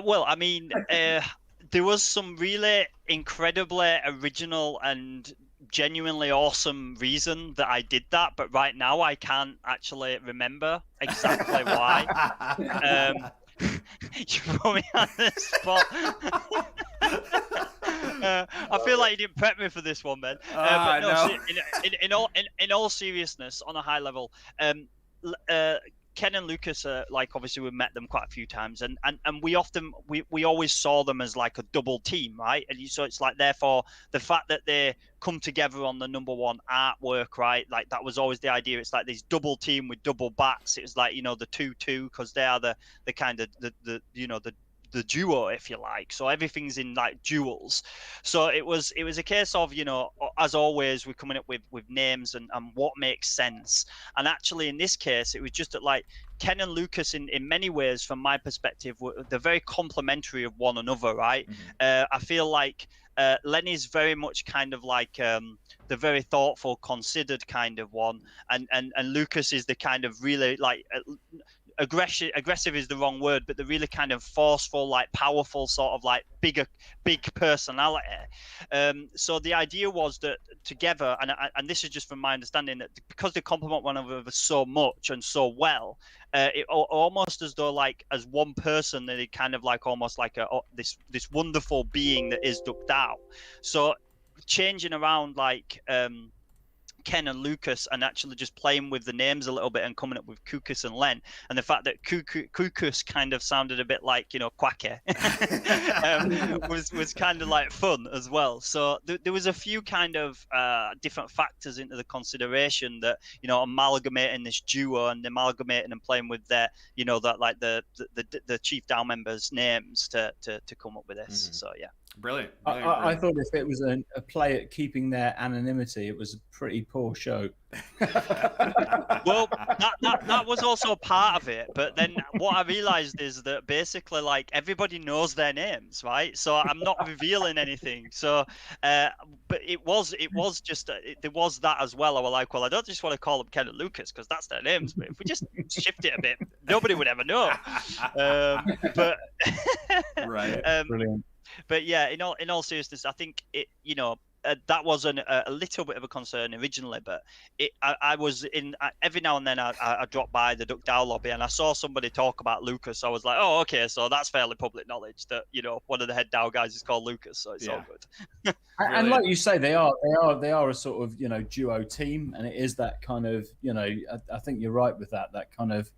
Well, I mean, there was some really incredibly original and genuinely awesome reason that I did that, but right now I can't actually remember exactly why. You put me on the spot. I feel like you didn't prep me for this one, man. But no, in all seriousness, on a high level, Ken and Lucas, like, obviously we met them quite a few times, and we always saw them as like a double team, right? And so it's like, therefore, the fact that they come together on the #1 artwork, right? Like, that was always the idea. It's like this double team with double bats. It was like, you know, the 2-2, because they are the kind of the duo, if you like. So everything's in like duels. So it was a case of, you know, as always, we're coming up with names and what makes sense. And actually in this case, it was just that, like, Ken and Lucas in many ways, from my perspective, they're very complementary of one another, right? I feel like Lenny's very much kind of like the very thoughtful, considered kind of one, and Lucas is the kind of really like aggressive is the wrong word, but the really kind of forceful, like powerful, sort of like big personality. So the idea was that together, and this is just from my understanding, that because they complement one another so much and so well, it almost as though, like, as one person, they kind of like almost like this wonderful being that is DuckDao. So changing around, like, Ken and Lucas, and actually just playing with the names a little bit and coming up with Kukus and Len, and the fact that Kukus kind of sounded a bit like, you know, quacky, was kind of like fun as well. So there was a few kind of different factors into the consideration that, you know, amalgamating this duo and amalgamating and playing with their, you know, that like the chief DAO members' names to come up with this. So yeah. Brilliant. I thought if it was a play at keeping their anonymity, it was a pretty poor show. Well, that was also part of it. But then what I realized is that basically, like, everybody knows their names, right? So I'm not revealing anything. So, but it was just there was that as well. I was like, well, I don't just want to call them Ken and Lucas because that's their names. But if we just shift it a bit, nobody would ever know. But Right. Brilliant. But yeah, in all seriousness, I think that was a little bit of a concern originally, but I was in every now and then I dropped by the DuckDao lobby and I saw somebody talk about Lucas. I was like, oh, okay, so that's fairly public knowledge that one of the head DAO guys is called Lucas, so it's all good. And like you say, they are a sort of duo team, and it is that kind of I think you're right with that kind of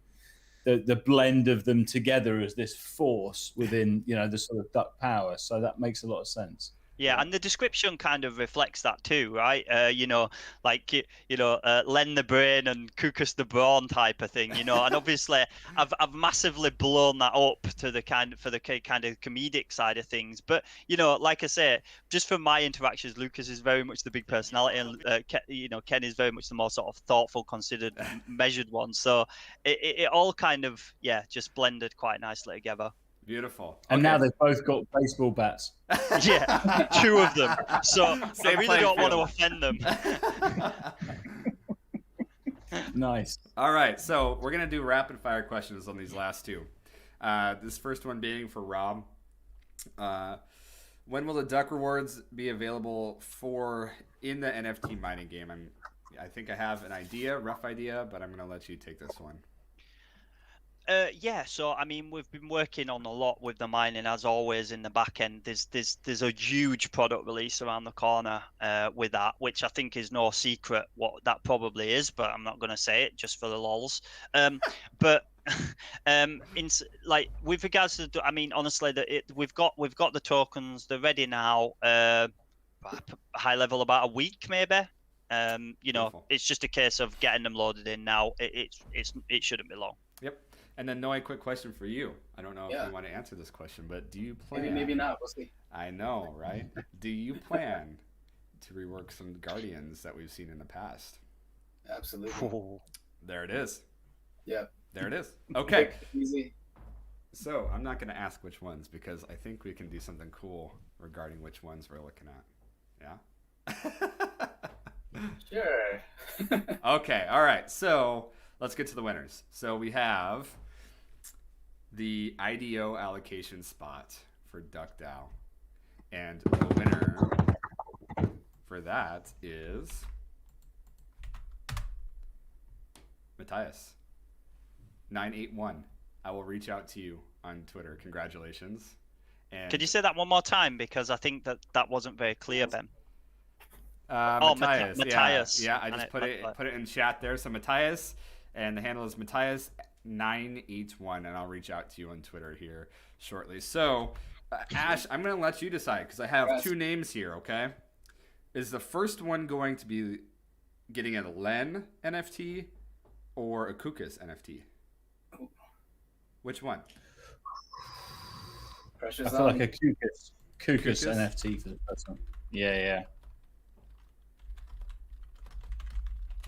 the blend of them together as this force within the sort of Duck power. So that makes a lot of sense. Yeah, and the description kind of reflects that too, right? Len the brain and Kukus the brawn type of thing, and obviously I've massively blown that up to the kind of comedic side of things. But like I say, just from my interactions, Lucas is very much the big personality, and Ken is very much the more sort of thoughtful, considered, measured one. So it all kind of just blended quite nicely together. Beautiful. And now they've both got baseball bats. Yeah, 2 of them. So Same I really don't field. want to offend them. Nice. All right, so we're going to do rapid fire questions on these last 2. This first one being for Rob. When will the Duck rewards be available in the NFT mining game? I think I have an rough idea, but I'm going to let you take this one. So I mean, we've been working on a lot with the mining, as always. In the back end, there's a huge product release around the corner with that, which I think is no secret what that probably is, but I'm not going to say it just for the lols. But with regards to, I mean, honestly, we've got the tokens. They're ready now. High level about a week maybe. Beautiful. It's just a case of getting them loaded in now. It shouldn't be long. Yep. And then, Noe, quick question for you. I don't know if you want to answer this question, but do you plan... Maybe not. We'll see. I know, right? Do you plan to rework some Guardians that we've seen in the past? Absolutely. There it is. Yep. There it is. Okay. Easy. So I'm not going to ask which ones because I think we can do something cool regarding which ones we're looking at. Yeah? Sure. Okay. All right. So let's get to the winners. So we have the IDO allocation spot for DuckDao. And the winner for that is Matthias. 981. I will reach out to you on Twitter. Congratulations. And Could you say that one more time? Because I think that wasn't very clear, Ben. Matthias. Matthias. Yeah, I just put it in chat there. So Matthias, and the handle is Matthias981, and I'll reach out to you on Twitter here shortly. So, Ash, I'm going to let you decide because I have 2 names here, okay? Is the first one going to be getting a Len NFT or a Kukus NFT? Which one? I feel like a Kukus NFT for the first one. Yeah.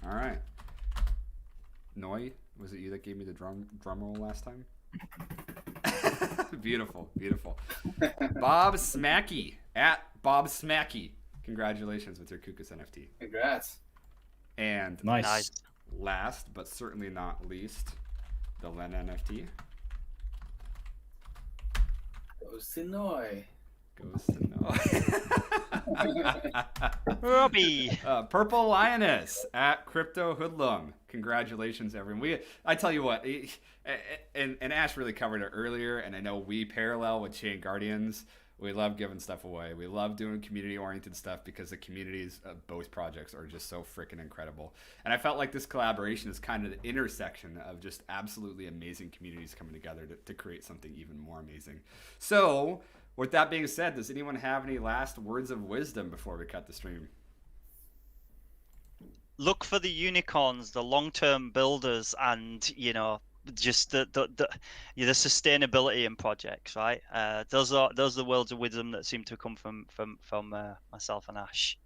All right. Noi, was it you that gave me the drum roll last time? Beautiful. Bob Smacky at Bob Smacky. Congratulations with your Kukus NFT. Congrats. And nice. Last but certainly not least, the Len NFT. Goes to Noi. Robbie. Purple Lioness at Crypto Hoodlum. Congratulations, everyone. I tell you what, and Ash really covered it earlier, and I know we parallel with ChainGuardians. We love giving stuff away. We love doing community-oriented stuff because the communities of both projects are just so freaking incredible. And I felt like this collaboration is kind of the intersection of just absolutely amazing communities coming together to create something even more amazing. So, with that being said, does anyone have any last words of wisdom before we cut the stream? Look for the unicorns, the long-term builders, and just the sustainability in projects, right? Those are the words of wisdom that seem to come from myself and Ash.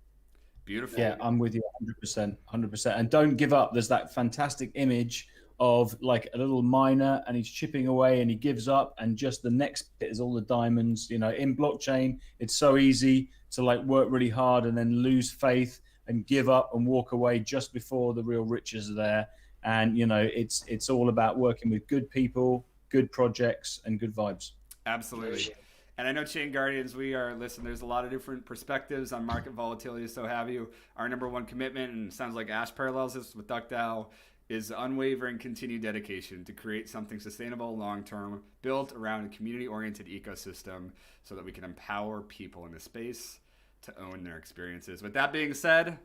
Beautiful. Yeah, I'm with you 100%, 100%. And don't give up. There's that fantastic image of like a little miner, and he's chipping away and he gives up, and just the next bit is all the diamonds. You know, in blockchain, it's so easy to like work really hard and then lose faith and give up and walk away just before the real riches are there. And you know, it's all about working with good people, good projects, and good vibes. Absolutely. And I know Chain Guardians, there's a lot of different perspectives on market volatility, so have you. Our number one commitment, and it sounds like Ash parallels this with DuckDao, is unwavering continued dedication to create something sustainable long-term, built around a community-oriented ecosystem so that we can empower people in the space to own their experiences. With that being said,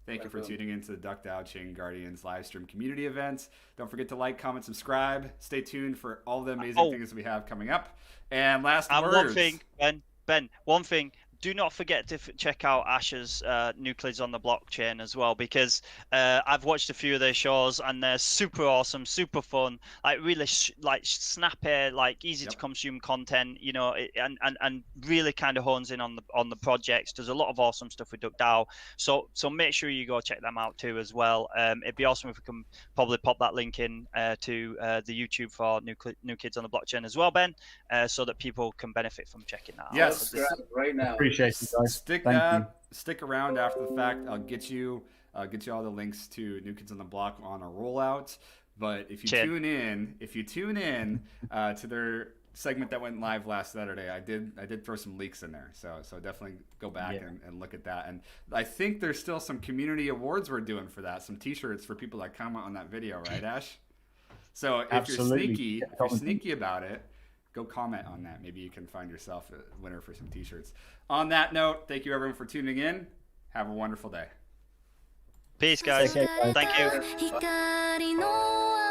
thank you for tuning into the DuckDao Chain Guardians live stream community events. Don't forget to like, comment, subscribe. Stay tuned for all the amazing things we have coming up. And last words. One thing, Ben, one thing. Do not forget to check out Ash's Nuclids on the Blockchain as well, because I've watched a few of their shows and they're super awesome, super fun, like really snappy, like easy to consume content, you know, and really kind of hones in on the projects. There's a lot of awesome stuff with DuckDao, so make sure you go check them out too as well. It'd be awesome if we can probably pop that link in to the YouTube for New Kids on the Blockchain as well, Ben, so that people can benefit from checking that out. Yes, right now. Appreciate it, guys. Stick around after the fact. I'll get you all the links to New Kids on the Block on a rollout. But if you tune in to their segment that went live last Saturday, I did throw some leaks in there. So definitely go back and look at that. And I think there's still some community awards we're doing for that. Some T-shirts for people that comment on that video, right, Ash? So if you're sneaky about it, go comment on that. Maybe you can find yourself a winner for some T-shirts. On that note, thank you everyone for tuning in. Have a wonderful day. Peace, guys. Take care, guys. Thank you.